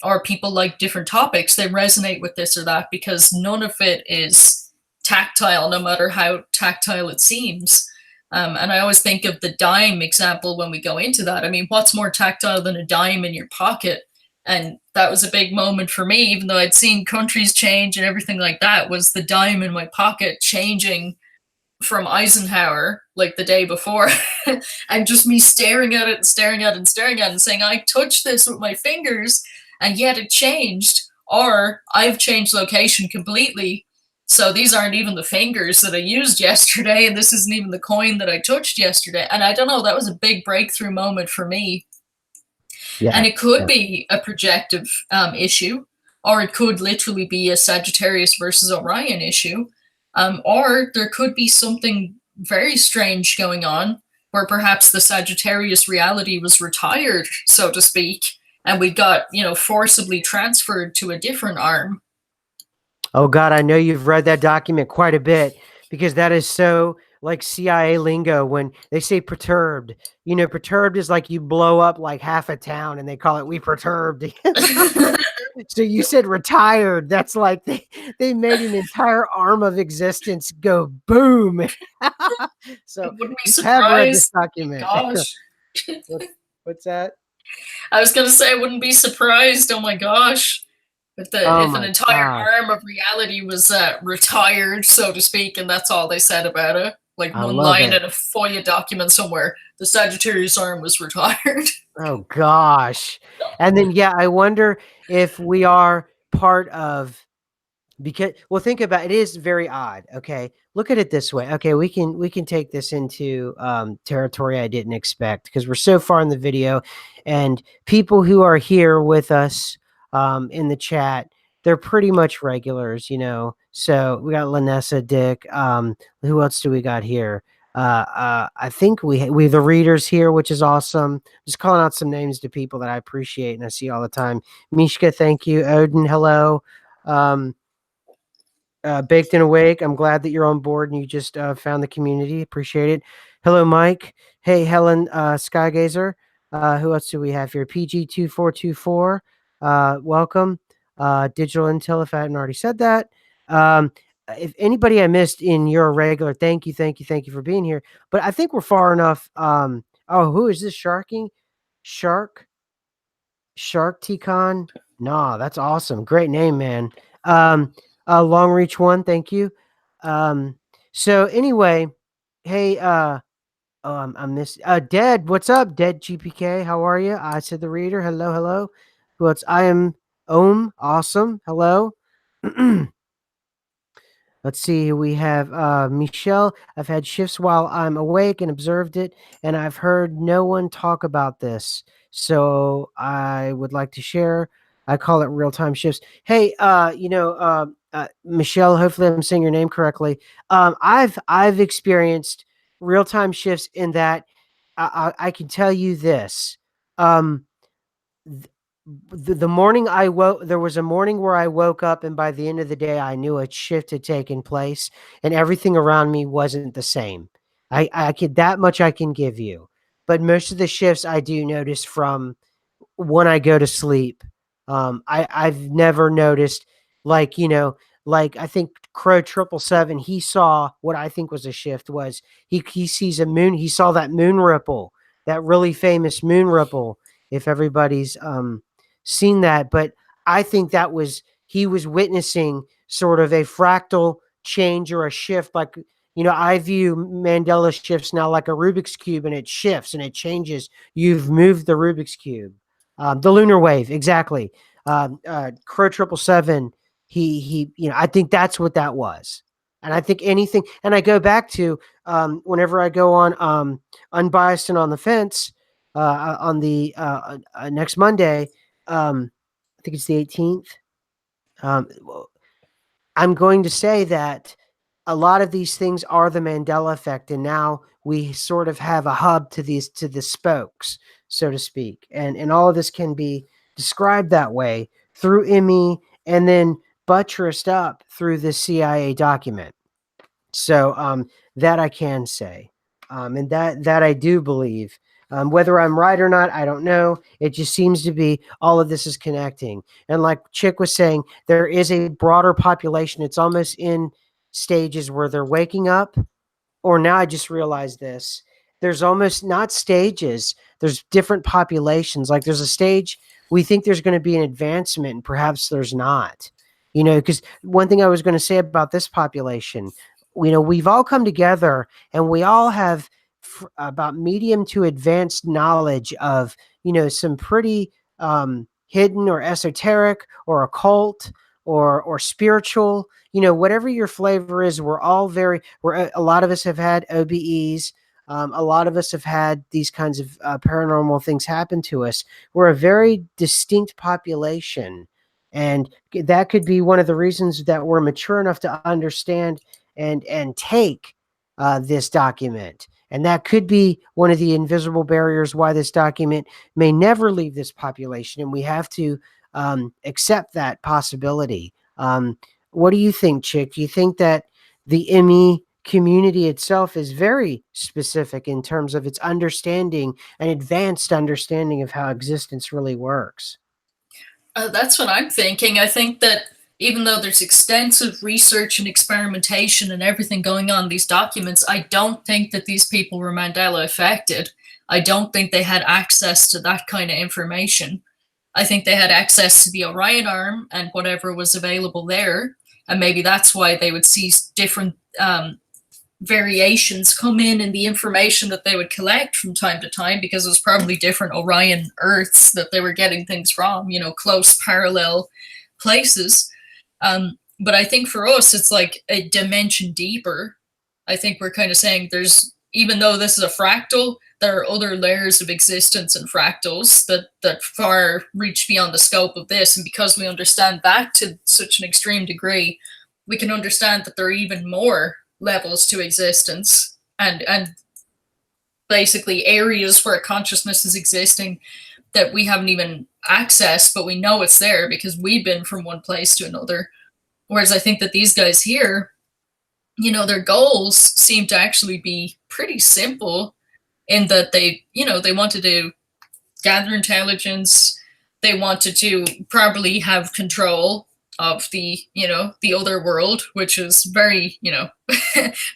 Or people like different topics, they resonate with this or that, because none of it is tactile, no matter how tactile it seems. And I always think of the dime example when we go into that. I mean, what's more tactile than a dime in your pocket? And that was a big moment for me, even though I'd seen countries change and everything like that, was the dime in my pocket changing from Eisenhower like the day before. And just me staring at it and staring at it and staring at it and saying, I touched this with my fingers and yet it changed. Or I've changed location completely. So these aren't even the fingers that I used yesterday, and this isn't even the coin that I touched yesterday. And I don't know, that was a big breakthrough moment for me. Yeah. And it could Yeah. be a projective issue, or it could literally be a Sagittarius versus Orion issue, or there could be something very strange going on where perhaps the Sagittarius reality was retired, so to speak, and we got, forcibly transferred to a different arm. Oh God, I know you've read that document quite a bit because that is so like CIA lingo when they say perturbed. Perturbed is like you blow up like half a town and they call it we perturbed. So you said retired. That's like they made an entire arm of existence go boom. So Wouldn't be you have read this surprised. document. Gosh. What's that? I was gonna say I wouldn't be surprised. Oh my gosh. Oh If an my entire gosh. arm of reality was retired, so to speak, and that's all they said about it, like I one love line it. in a FOIA document somewhere, the Sagittarius arm was retired. Oh gosh. And then yeah, I wonder if we are part of because well think about it is very odd. Okay. Look at it this way. Okay, we can take this into territory I didn't expect because we're so far in the video and people who are here with us in the chat, they're pretty much regulars. So we got Lanessa, Dick, who else do we got here? I think we have the readers here, which is awesome. Just calling out some names to people that I appreciate and I see all the time. Mishka, thank you. Odin, hello. Um, Baked and Awake, I'm glad that you're on board and you just found the community. Appreciate it. Hello, Mike. Hey, Helen Skygazer. Who else do we have here? PG2424. Welcome. Digital Intel, if I hadn't already said that. If anybody I missed in your regular, thank you, thank you, thank you for being here. But I think we're far enough. Oh, who is this? Sharking? Shark Ticon? Nah, that's awesome. Great name, man. Um, Long Reach One, thank you. Um, so anyway, hey, I'm this Dead. What's up, Dead GPK? How are you? I said the reader. Hello, hello. Who else? I am Ohm. Awesome. Hello. Let's see. We have Michelle. I've had shifts while I'm awake and observed it, and I've heard no one talk about this. So I would like to share. I call it real time shifts. Hey, Michelle. Hopefully, I'm saying your name correctly. I've experienced real time shifts in that I can tell you this. Um, the morning I woke, there was a morning where I woke up, and by the end of the day, I knew a shift had taken place, and everything around me wasn't the same. I could that much I can give you, but most of the shifts I do notice from when I go to sleep. I've never noticed like like I think Crow 777. He saw what I think was a shift was he sees a moon. He saw that moon ripple, that really famous moon ripple. If everybody's seen that, but I think that was he was witnessing sort of a fractal change or a shift. Like I view Mandela shifts now like a Rubik's cube, and it shifts and it changes. You've moved the Rubik's cube. The lunar wave, exactly. Crow 777. I think that's what that was. And I think anything, and I go back to whenever I go on Unbiased and on the Fence on the next Monday. I think it's the 18th. Well, I'm going to say that a lot of these things are the Mandela effect, and now we sort of have a hub to the spokes, so to speak, and all of this can be described that way through IMI and then buttressed up through the CIA document. So that I can say, and that I do believe. Whether I'm right or not, I don't know. It just seems to be all of this is connecting. And like Chick was saying, there is a broader population. It's almost in stages where they're waking up, or now I just realized this. There's almost not stages, there's different populations. Like there's a stage we think there's going to be an advancement, and perhaps there's not. Because one thing I was going to say about this population, we've all come together and we all have about medium to advanced knowledge of, some pretty hidden or esoteric or occult or spiritual, whatever your flavor is. We're all a lot of us have had OBEs. A lot of us have had these kinds of paranormal things happen to us. We're a very distinct population. And that could be one of the reasons that we're mature enough to understand and take this document. And that could be one of the invisible barriers why this document may never leave this population. And we have to accept that possibility. What do you think, Chick? Do you think that the ME community itself is very specific in terms of its understanding, an advanced understanding of how existence really works? That's what I'm thinking. I think that even though there's extensive research and experimentation and everything going on in these documents, I don't think that these people were Mandela affected. I don't think they had access to that kind of information. I think they had access to the Orion arm and whatever was available there. And maybe that's why they would see different variations come in the information that they would collect from time to time, because it was probably different Orion Earths that they were getting things from, close parallel places. But I think for us, it's like a dimension deeper. I think we're kind of saying even though this is a fractal, there are other layers of existence in fractals that far reach beyond the scope of this. And because we understand that to such an extreme degree, we can understand that there are even more levels to existence. and basically areas where consciousness is existing that we haven't even accessed, but we know it's there because we've been from one place to another. Whereas I think that these guys here, you know, their goals seem to actually be pretty simple in that they, you know, they wanted to gather intelligence, they wanted to probably have control of the, you know, the other world, which is very, you know,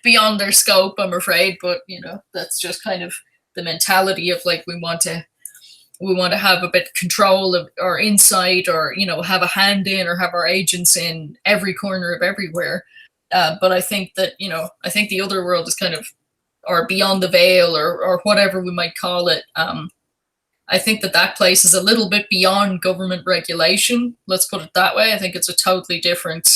beyond their scope, I'm afraid, but you know, that's just kind of the mentality of like we want to have a bit of control of or insight, or you know, have a hand in or have our agents in every corner of everywhere. But I think that, you know, I think the other world is kind of, or beyond the veil, or whatever we might call it. I think that that place is a little bit beyond government regulation. Let's put it that way. I think it's a totally different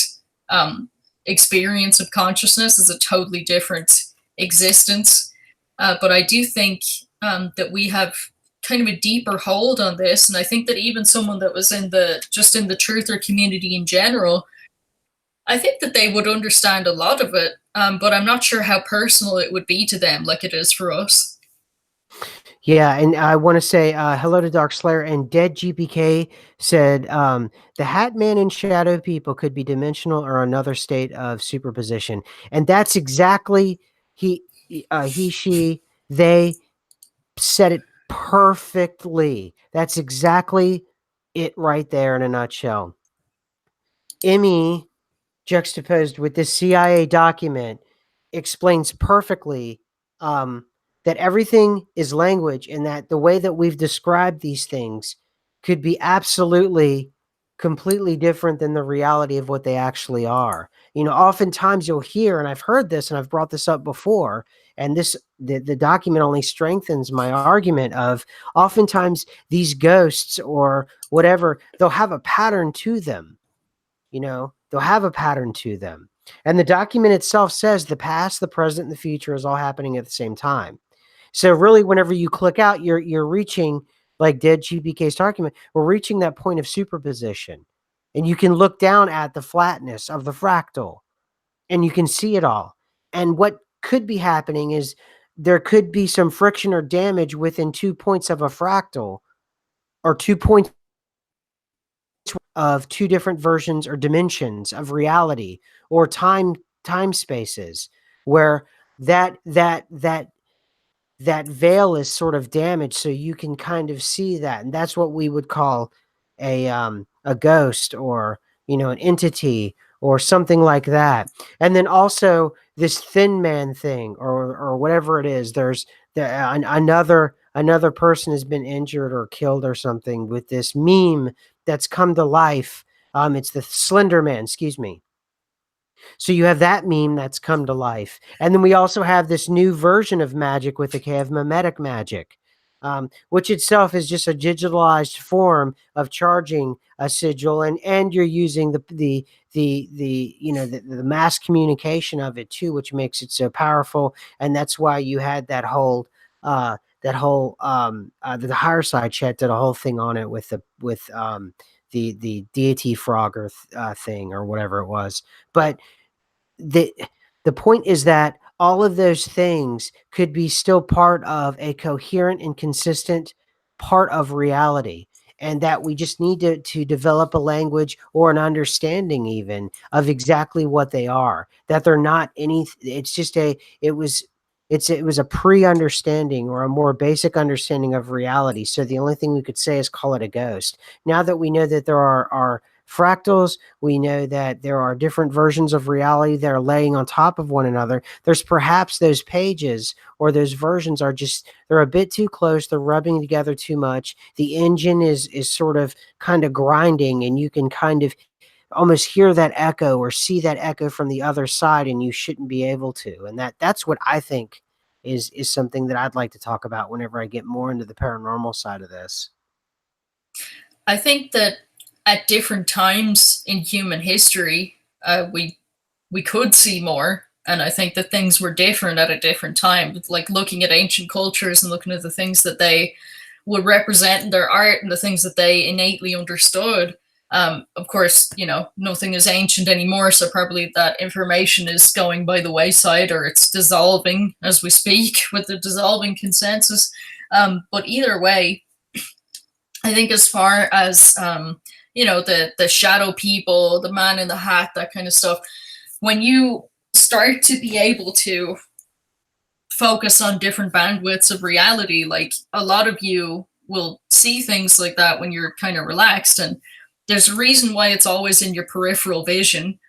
experience of consciousness. It's a totally different existence. But I do think that we have kind of a deeper hold on this, and I think that even someone that was in the just in the truther community in general, I think that they would understand a lot of it, but I'm not sure how personal it would be to them like it is for us. Yeah, and I want to say hello to Dark Slayer, and Dead GPK said the Hat Man and Shadow People could be dimensional or another state of superposition, and that's exactly he, she, they said it perfectly. That's exactly it right there in a nutshell. Emmy, juxtaposed with this CIA document, explains perfectly that everything is language, and that the way that we've described these things could be absolutely completely different than the reality of what they actually are. You know, oftentimes you'll hear, and I've heard this and I've brought this up before, and the document only strengthens my argument of oftentimes these ghosts or whatever, they'll have a pattern to them. You know, they'll have a pattern to them. And the document itself says the past, the present, and the future is all happening at the same time. So really, whenever you click out, you're reaching, like Dead GBK's document, we're reaching that point of superposition. And you can look down at the flatness of the fractal and you can see it all. And what could be happening is there could be some friction or damage within 2 points of a fractal, or 2 points of two different versions or dimensions of reality, or time spaces, where that that that that veil is sort of damaged, so you can kind of see that. And that's what we would call a ghost, or you know, an entity or something like that. And then also this thin man thing, or whatever it is, another person has been injured or killed or something with this meme that's come to life. It's the Slender Man, excuse me. So you have that meme that's come to life. And then we also have this new version of magic with the K of mimetic magic, which itself is just a digitalized form of charging a sigil, and you're using the you know, the mass communication of it too, which makes it so powerful. And that's why you had the higher side chat did a whole thing on it with the deity frog or thing or whatever it was. But the the point is that all of those things could be still part of a coherent and consistent part of reality, and that we just need to develop a language or an understanding even of exactly what they are, that they're not any, it's just a it was it was a pre-understanding or a more basic understanding of reality. So the only thing we could say is call it a ghost. Now that we know that there are fractals, we know that there are different versions of reality that are laying on top of one another. There's perhaps those pages or those versions are just, they're a bit too close. They're rubbing together too much. The engine is sort of kind of grinding, and you can kind of almost hear that echo or see that echo from the other side, and you shouldn't be able to. And that's what I think is something that I'd like to talk about whenever I get more into the paranormal side of this. I think that at different times in human history, we could see more, and I think that things were different at a different time. Like looking at ancient cultures and looking at the things that they would represent in their art and the things that they innately understood. Of course, nothing is ancient anymore, so probably that information is going by the wayside, or it's dissolving as we speak with the dissolving consensus. But either way, I think as far as the shadow people, the man in the hat, that kind of stuff, when you start to be able to focus on different bandwidths of reality, like a lot of you will see things like that when you're kind of relaxed, and there's a reason why it's always in your peripheral vision.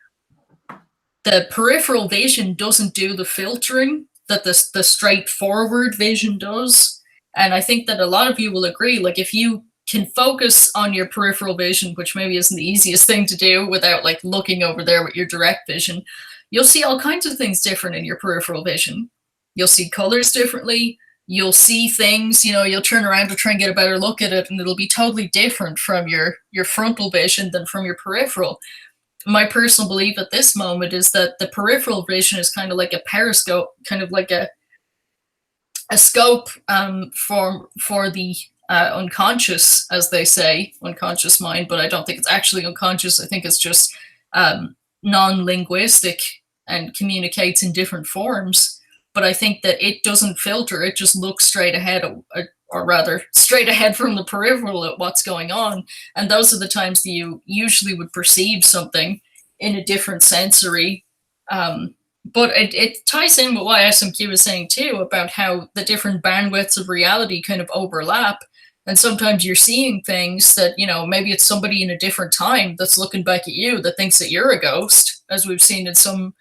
The peripheral vision doesn't do the filtering that the straightforward vision does. And I think that a lot of you will agree, like if you can focus on your peripheral vision, which maybe isn't the easiest thing to do without like looking over there with your direct vision, you'll see all kinds of things different in your peripheral vision. You'll see colors differently. You'll see things, you'll turn around to try and get a better look at it, and it'll be totally different from your frontal vision than from your peripheral. My personal belief at this moment is that the peripheral vision is kind of like a periscope, kind of like a scope for the unconscious, as they say, unconscious mind, but I don't think it's actually unconscious. I think it's just non-linguistic and communicates in different forms. But I think that it doesn't filter, it just looks straight ahead, or rather straight ahead from the peripheral at what's going on. And those are the times that you usually would perceive something in a different sensory. But it ties in with what SMQ was saying too, about how the different bandwidths of reality kind of overlap. And sometimes you're seeing things that, maybe it's somebody in a different time that's looking back at you that thinks that you're a ghost, as we've seen in some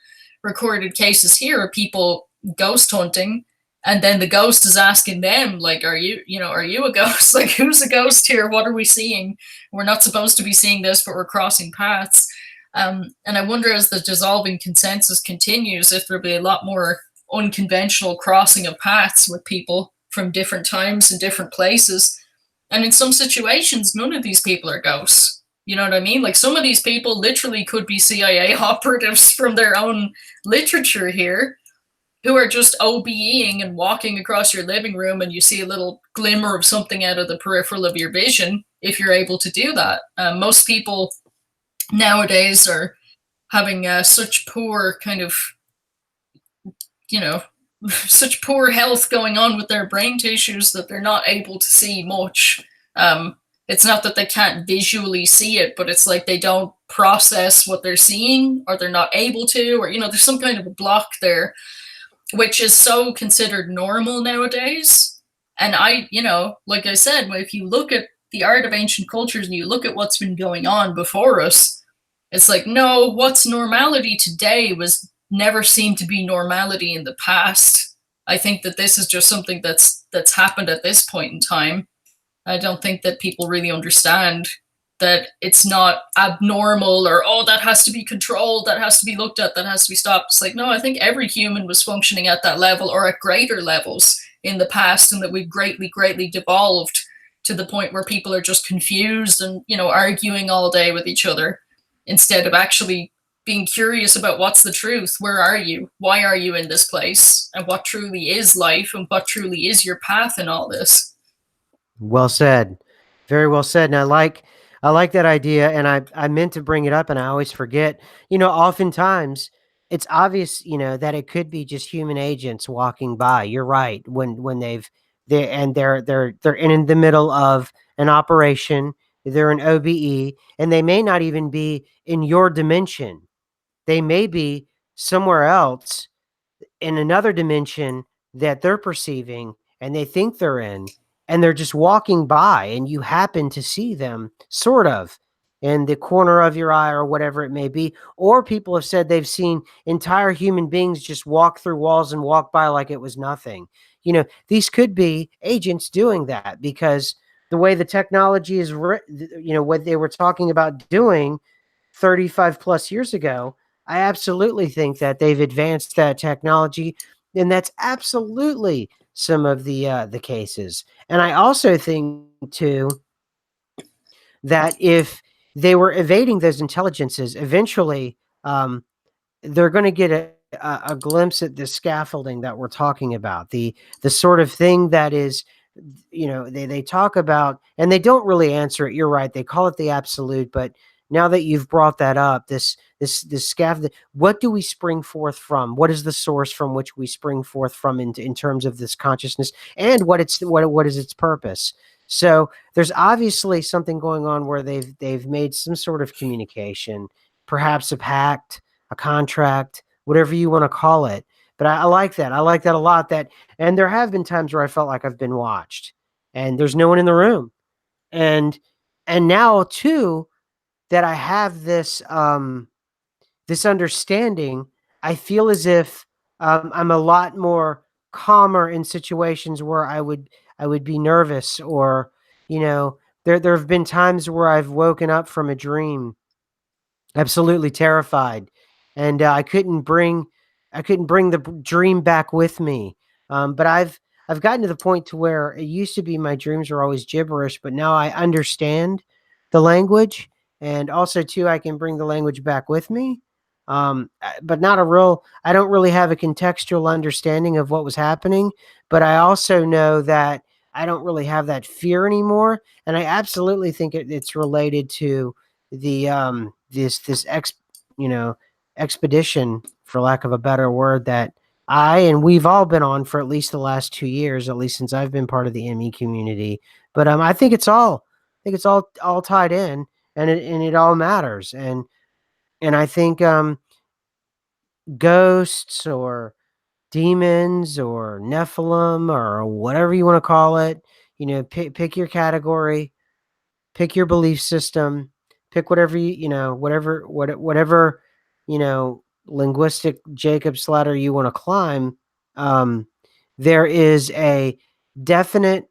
recorded cases here of people ghost hunting, and then the ghost is asking them, like, are you a ghost? Like, who's a ghost here? What are we seeing? We're not supposed to be seeing this, but we're crossing paths. And I wonder, as the dissolving consensus continues, if there'll be a lot more unconventional crossing of paths with people from different times and different places. And in some situations, none of these people are ghosts. You know what I mean? Like, some of these people literally could be CIA operatives from their own literature here, who are just OBEing and walking across your living room, and you see a little glimmer of something out of the peripheral of your vision, if you're able to do that. Most people nowadays are having such poor kind of, such poor health going on with their brain tissues that they're not able to see much. It's not that they can't visually see it, but it's like they don't process what they're seeing, or they're not able to, or, there's some kind of a block there, which is so considered normal nowadays. And like I said, if you look at the art of ancient cultures and you look at what's been going on before us, it's like, no, what's normality today was never seemed to be normality in the past. I think that this is just something that's happened at this point in time. I don't think that people really understand that it's not abnormal, or, oh, that has to be controlled, that has to be looked at, that has to be stopped. It's like, no, I think every human was functioning at that level or at greater levels in the past, and that we've greatly, greatly devolved to the point where people are just confused and, arguing all day with each other, instead of actually being curious about what's the truth. Where are you? Why are you in this place? And what truly is life, and what truly is your path in all this? Well said. Very well said. And I like that idea. And I meant to bring it up and I always forget. Oftentimes it's obvious, that it could be just human agents walking by. You're right. When they're in the middle of an operation, they're an OBE, and they may not even be in your dimension. They may be somewhere else in another dimension that they're perceiving and they think they're in, and they're just walking by, and you happen to see them sort of in the corner of your eye or whatever it may be. Or people have said they've seen entire human beings just walk through walls and walk by like it was nothing. These could be agents doing that, because the way the technology is, what they were talking about doing 35 plus years ago, I absolutely think that they've advanced that technology, and that's absolutely some of the cases. And I also think too that if they were evading those intelligences, eventually they're going to get a glimpse at the scaffolding that we're talking about, the sort of thing that is they talk about, and they don't really answer it. You're right. They call it the absolute, but now that you've brought that up, this scaffolding, what do we spring forth from? What is the source from which we spring forth from in terms of this consciousness, and what is its purpose? So there's obviously something going on where they've made some sort of communication, perhaps a pact, a contract, whatever you want to call it. But I like that. I like that a lot. And there have been times where I felt like I've been watched, and there's no one in the room. And now too, that I have this understanding, I feel as if I'm a lot more calmer in situations where I would be nervous, or there have been times where I've woken up from a dream absolutely terrified, and I couldn't bring the dream back with me. But I've gotten to the point to where it used to be my dreams were always gibberish, but now I understand the language, and also too I can bring the language back with me. But not a real. I don't really have a contextual understanding of what was happening, but I also know that I don't really have that fear anymore, and I absolutely think it's related to this you know expedition, for lack of a better word, that I and we've all been on for at least the last 2 years, at least since I've been part of the ME community. But I think it's all tied in, and it all matters. And I think ghosts or demons or Nephilim or whatever you want to call it, pick your category, pick your belief system, pick whatever whatever linguistic Jacob's ladder you want to climb. Um, there is a definite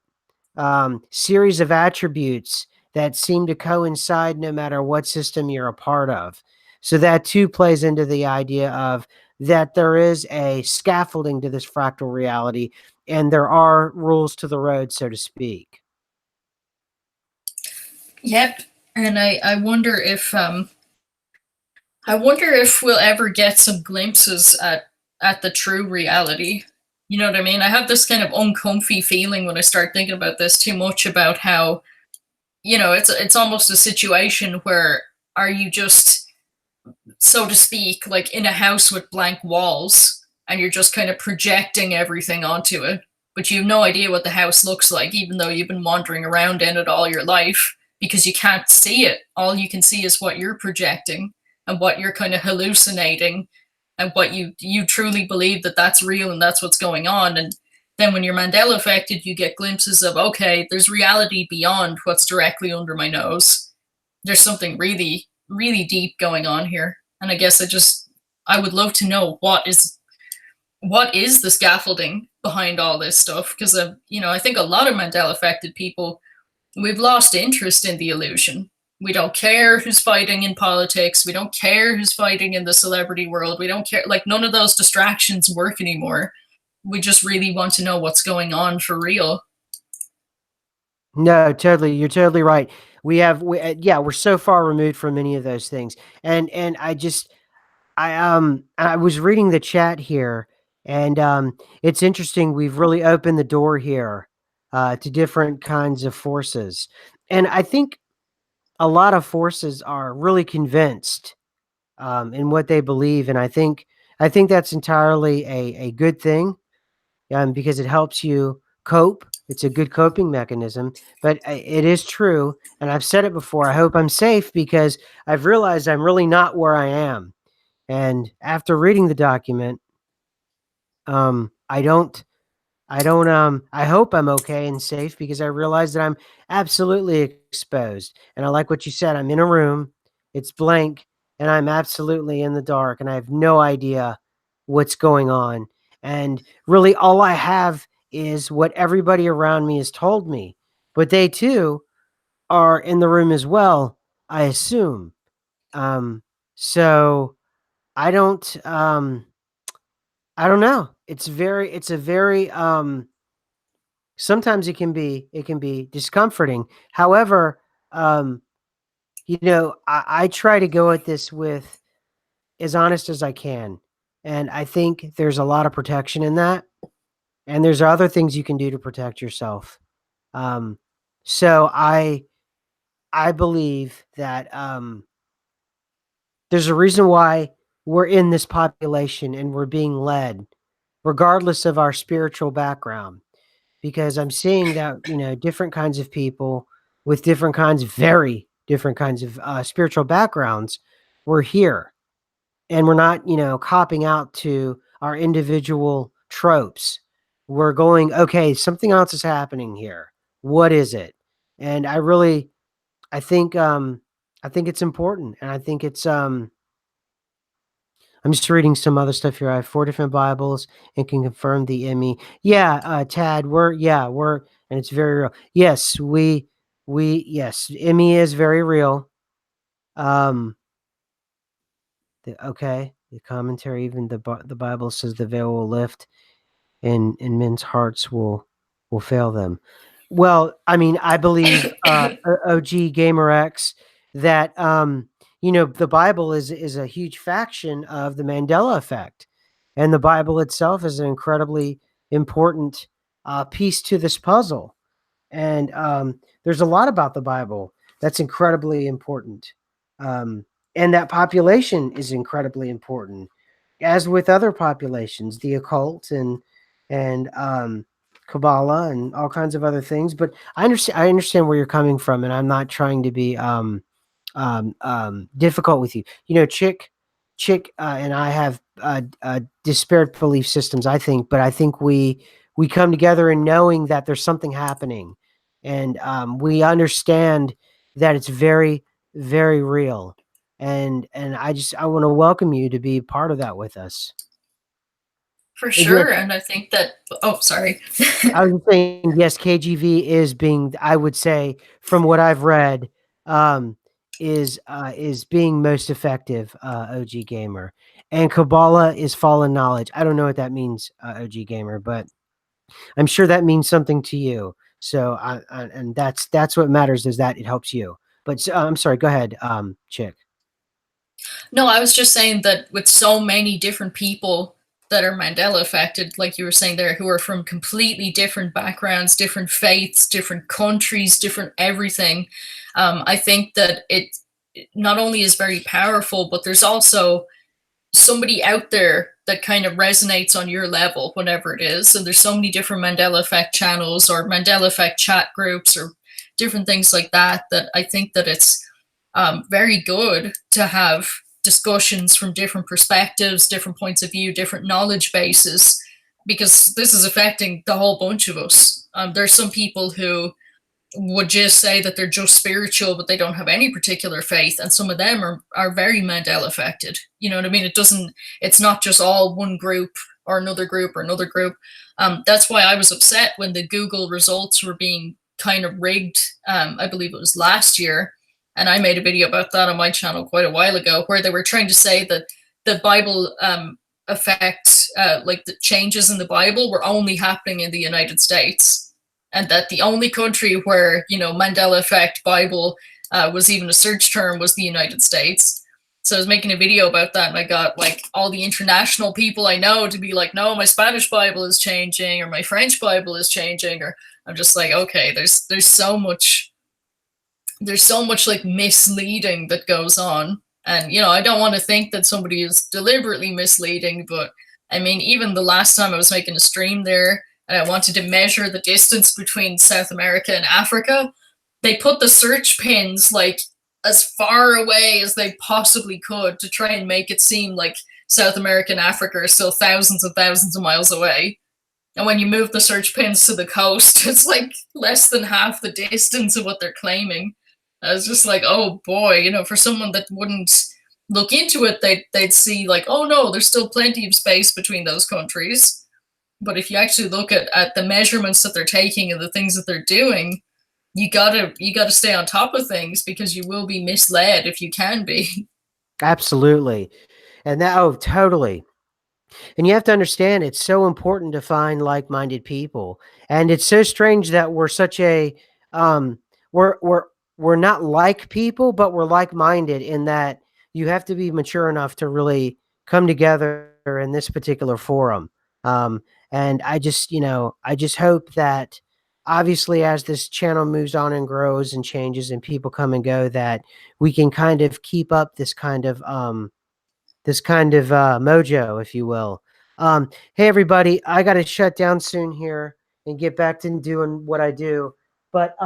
series of attributes that seem to coincide no matter what system you're a part of. So that too plays into the idea of that there is a scaffolding to this fractal reality, and there are rules to the road, so to speak. Yep. And I wonder if we'll ever get some glimpses at the true reality. You know what I mean? I have this kind of uncomfy feeling when I start thinking about this too much, about how, it's almost a situation where, are you just, so to speak, like in a house with blank walls, and you're just kind of projecting everything onto it, but you have no idea what the house looks like, even though you've been wandering around in it all your life, because you can't see it. All you can see is what you're projecting and what you're kind of hallucinating, and what you truly believe that that's real and that's what's going on. And then when you're Mandela affected, you get glimpses of, okay, there's reality beyond what's directly under my nose. There's something really, really deep going on here. And I guess I would love to know what is the scaffolding behind all this stuff, because I think a lot of Mandela affected people, we've lost interest in the illusion. We don't care who's fighting in politics. We don't care who's fighting in the celebrity world. We don't care. Like, none of those distractions work anymore. We just really want to know what's going on for real. No, totally. You're totally right. Yeah, we're so far removed from many of those things. And I was reading the chat here, and it's interesting. We've really opened the door here to different kinds of forces, and I think a lot of forces are really convinced in what they believe, and I think that's entirely a good thing, because it helps you cope. It's a good coping mechanism, but it is true, and I've said it before. I hope I'm safe because I've realized I'm really not where I am. And after reading the document, I don't, I hope I'm okay and safe because I realize that I'm absolutely exposed. And I like what you said. I'm in a room, it's blank, and I'm absolutely in the dark, and I have no idea what's going on. And really, all I have is what everybody around me has told me. But they too are in the room as well, I assume. Um, so I don't, I don't know. It's a very, sometimes it can be discomforting. However, um, I try to go at this with as honest as I can. And I think there's a lot of protection in that. And there's other things you can do to protect yourself. Um, so I believe that there's a reason why we're in this population and we're being led, regardless of our spiritual background. Because I'm seeing that, different kinds of people with different kinds, very different kinds of spiritual backgrounds, we're here and we're not, copping out to our individual tropes. We're going, okay, something else is happening here. What is it? And I think, I think it's important, and I think it's, I'm just reading some other stuff here. I have 4 different Bibles and can confirm the Emmy. Yeah, Tad, we're and it's very real. Yes, yes, Emmy is very real. Um, the commentary, even the Bible says the veil will lift and men's hearts will fail them. Well, I mean, I believe OG Gamer X that the Bible is a huge faction of the Mandela effect, and the Bible itself is an incredibly important piece to this puzzle. And there's a lot about the Bible that's incredibly important, um, and that population is incredibly important, as with other populations, the occult and Kabbalah and all kinds of other things. But I understand where you're coming from, and I'm not trying to be difficult with you. Chick and I have disparate belief systems, I think, but I think we come together in knowing that there's something happening, and we understand that it's very, very real. And I want to welcome you to be part of that with us. For Yes, sure. And I think that, oh, sorry. I was saying, yes, KGV is being, I would say, from what I've read, um, is being most effective, OG Gamer. And Kabbalah is fallen knowledge. I don't know what that means, OG Gamer, but I'm sure that means something to you. So and that's what matters, is that it helps you. But I'm sorry, go ahead, Chick. No, I was just saying that with so many different people that are Mandela affected, like you were saying there, who are from completely different backgrounds, different faiths, different countries, different everything, I think that it not only is very powerful, but there's also somebody out there that kind of resonates on your level, whatever it is. And there's so many different Mandela effect channels or Mandela effect chat groups or different things like that, that I think that it's very good to have discussions from different perspectives, different points of view, different knowledge bases, because this is affecting the whole bunch of us. There's some people who would just say that they're just spiritual, but they don't have any particular faith. And some of them are very Mandela affected. You know what I mean? It's not just all one group or another group or another group. That's why I was upset when the Google results were being kind of rigged. I believe it was last year. And I made a video about that on my channel quite a while ago, where they were trying to say that the Bible effect, like the changes in the Bible, were only happening in the United States, and that the only country where Mandela effect Bible was even a search term was the United States. So I was making a video about that, and I got like all the international people I know to be like, no, my Spanish Bible is changing, or my French Bible is changing, or I'm just like, okay, there's so much like misleading that goes on. And I don't want to think that somebody is deliberately misleading, but I mean, even the last time I was making a stream there and I wanted to measure the distance between South America and Africa, they put the search pins like as far away as they possibly could to try and make it seem like South America and Africa are still thousands and thousands of miles away. And when you move the search pins to the coast, it's like less than half the distance of what they're claiming. I was just like, oh boy, for someone that wouldn't look into it, they'd see like, oh no, there's still plenty of space between those countries. But if you actually look at the measurements that they're taking and the things that they're doing, you gotta stay on top of things, because you will be misled if you can be. Absolutely. And that, oh, totally. And you have to understand, it's so important to find like-minded people. And it's so strange that we're such a um we're not like people, but we're like-minded, in that you have to be mature enough to really come together in this particular forum. And I just hope that obviously as this channel moves on and grows and changes and people come and go, that we can kind of keep up this kind of mojo, if you will. Hey everybody, I got to shut down soon here and get back to doing what I do. But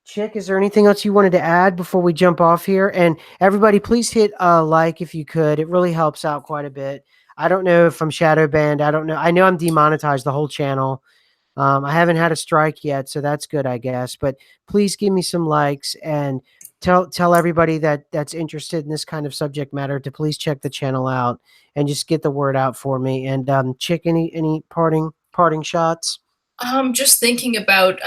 Chick, is there anything else you wanted to add before we jump off here? And everybody, please hit like if you could. It really helps out quite a bit. I don't know if I'm shadow banned. I don't know. I know I'm demonetized the whole channel. I haven't had a strike yet, so that's good, I guess. But please give me some likes and tell everybody that's interested in this kind of subject matter to please check the channel out and just get the word out for me. And Chick, any parting shots? I'm just thinking about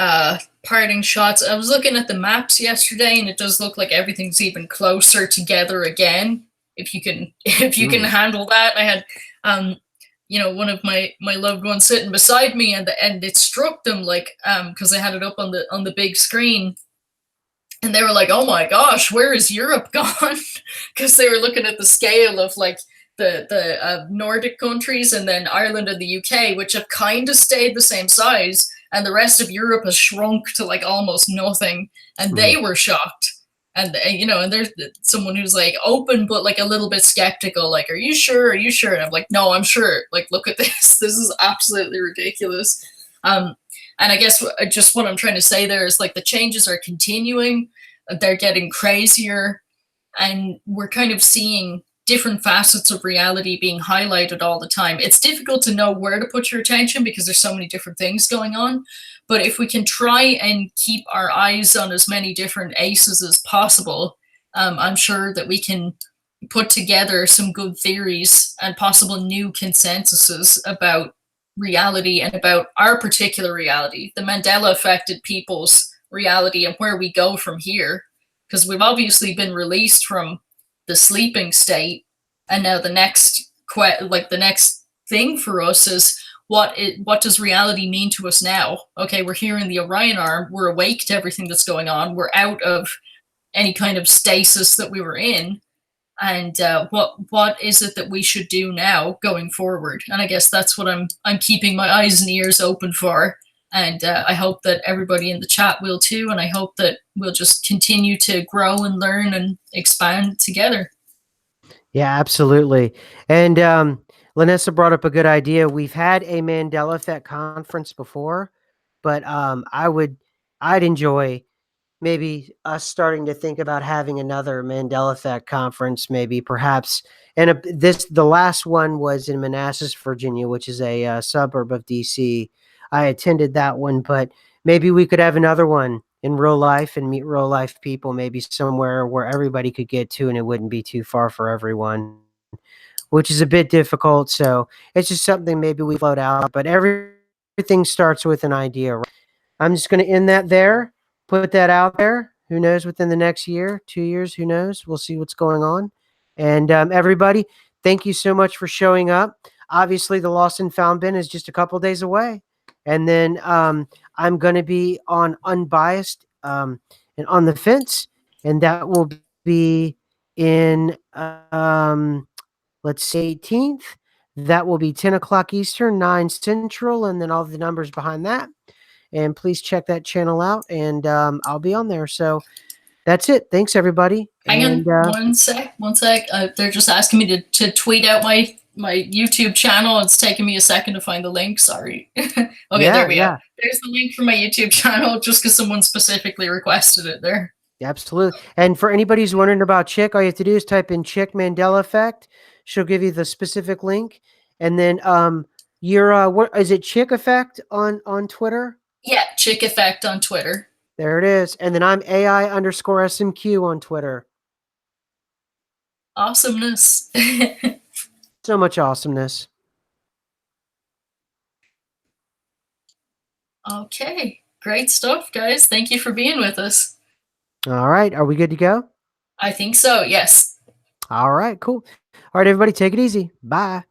parting shots. I was looking at the maps yesterday, and it does look like everything's even closer together again. If you can, if you can handle that, I had, one of my loved ones sitting beside me, and it struck them like, because I had it up on the big screen, and they were like, "Oh my gosh, where is Europe gone?" Because they were looking at the scale of like the Nordic countries and then Ireland and the UK, which have kind of stayed the same size, and the rest of Europe has shrunk to like almost nothing, and they were shocked. And and there's someone who's like open but like a little bit skeptical, like, "Are you sure? Are you sure?" And I'm like, "No, I'm sure. Like, look at this. This is absolutely ridiculous." And I guess just what I'm trying to say there is like the changes are continuing, they're getting crazier, and we're kind of seeing different facets of reality being highlighted all the time. It's difficult to know where to put your attention because there's so many different things going on. But if we can try and keep our eyes on as many different aces as possible, I'm sure that we can put together some good theories and possible new consensuses about reality and about our particular reality, the Mandela affected people's reality, and where we go from here. Because we've obviously been released from the sleeping state, and now the next thing for us is what does reality mean to us now? Okay, we're here in the Orion arm, we're awake to everything that's going on, we're out of any kind of stasis that we were in, and what is it that we should do now going forward? And I guess that's what I'm keeping my eyes and ears open for. And I hope that everybody in the chat will too. And I hope that we'll just continue to grow and learn and expand together. Yeah, absolutely. And Lanessa brought up a good idea. We've had a Mandela Effect conference before, but I'd enjoy maybe us starting to think about having another Mandela Effect conference, maybe perhaps. And the last one was in Manassas, Virginia, which is a suburb of DC. I attended that one, but maybe we could have another one in real life and meet real life people, maybe somewhere where everybody could get to and it wouldn't be too far for everyone, which is a bit difficult. So it's just something maybe we float out, but everything starts with an idea. Right? I'm just going to end that there, put that out there. Who knows within the next year, 2 years, who knows? We'll see what's going on. And everybody, thank you so much for showing up. Obviously, the Lost and Found bin is just a couple days away. And then I'm going to be on Unbiased and On the Fence. And that will be in, let's say, 18th. That will be 10 o'clock Eastern, 9 Central, and then all the numbers behind that. And please check that channel out, and I'll be on there. So that's it. Thanks, everybody. Hang on one sec. They're just asking me to tweet out my YouTube channel. It's taking me a second to find the link. Sorry. Okay, yeah, there we go. There's the link for my YouTube channel, just because someone specifically requested it there. Absolutely. And for anybody who's wondering about Chick, all you have to do is type in Chick Mandela Effect. She'll give you the specific link. And then your what is it, Chick Effect on Twitter? Yeah, Chick Effect on Twitter. There it is. And then I'm AI_SMQ on Twitter. Awesomeness. So much awesomeness. Okay. Great stuff, guys. Thank you for being with us. All right. Are we good to go? I think so, yes. All right, cool. All right, everybody, take it easy. Bye.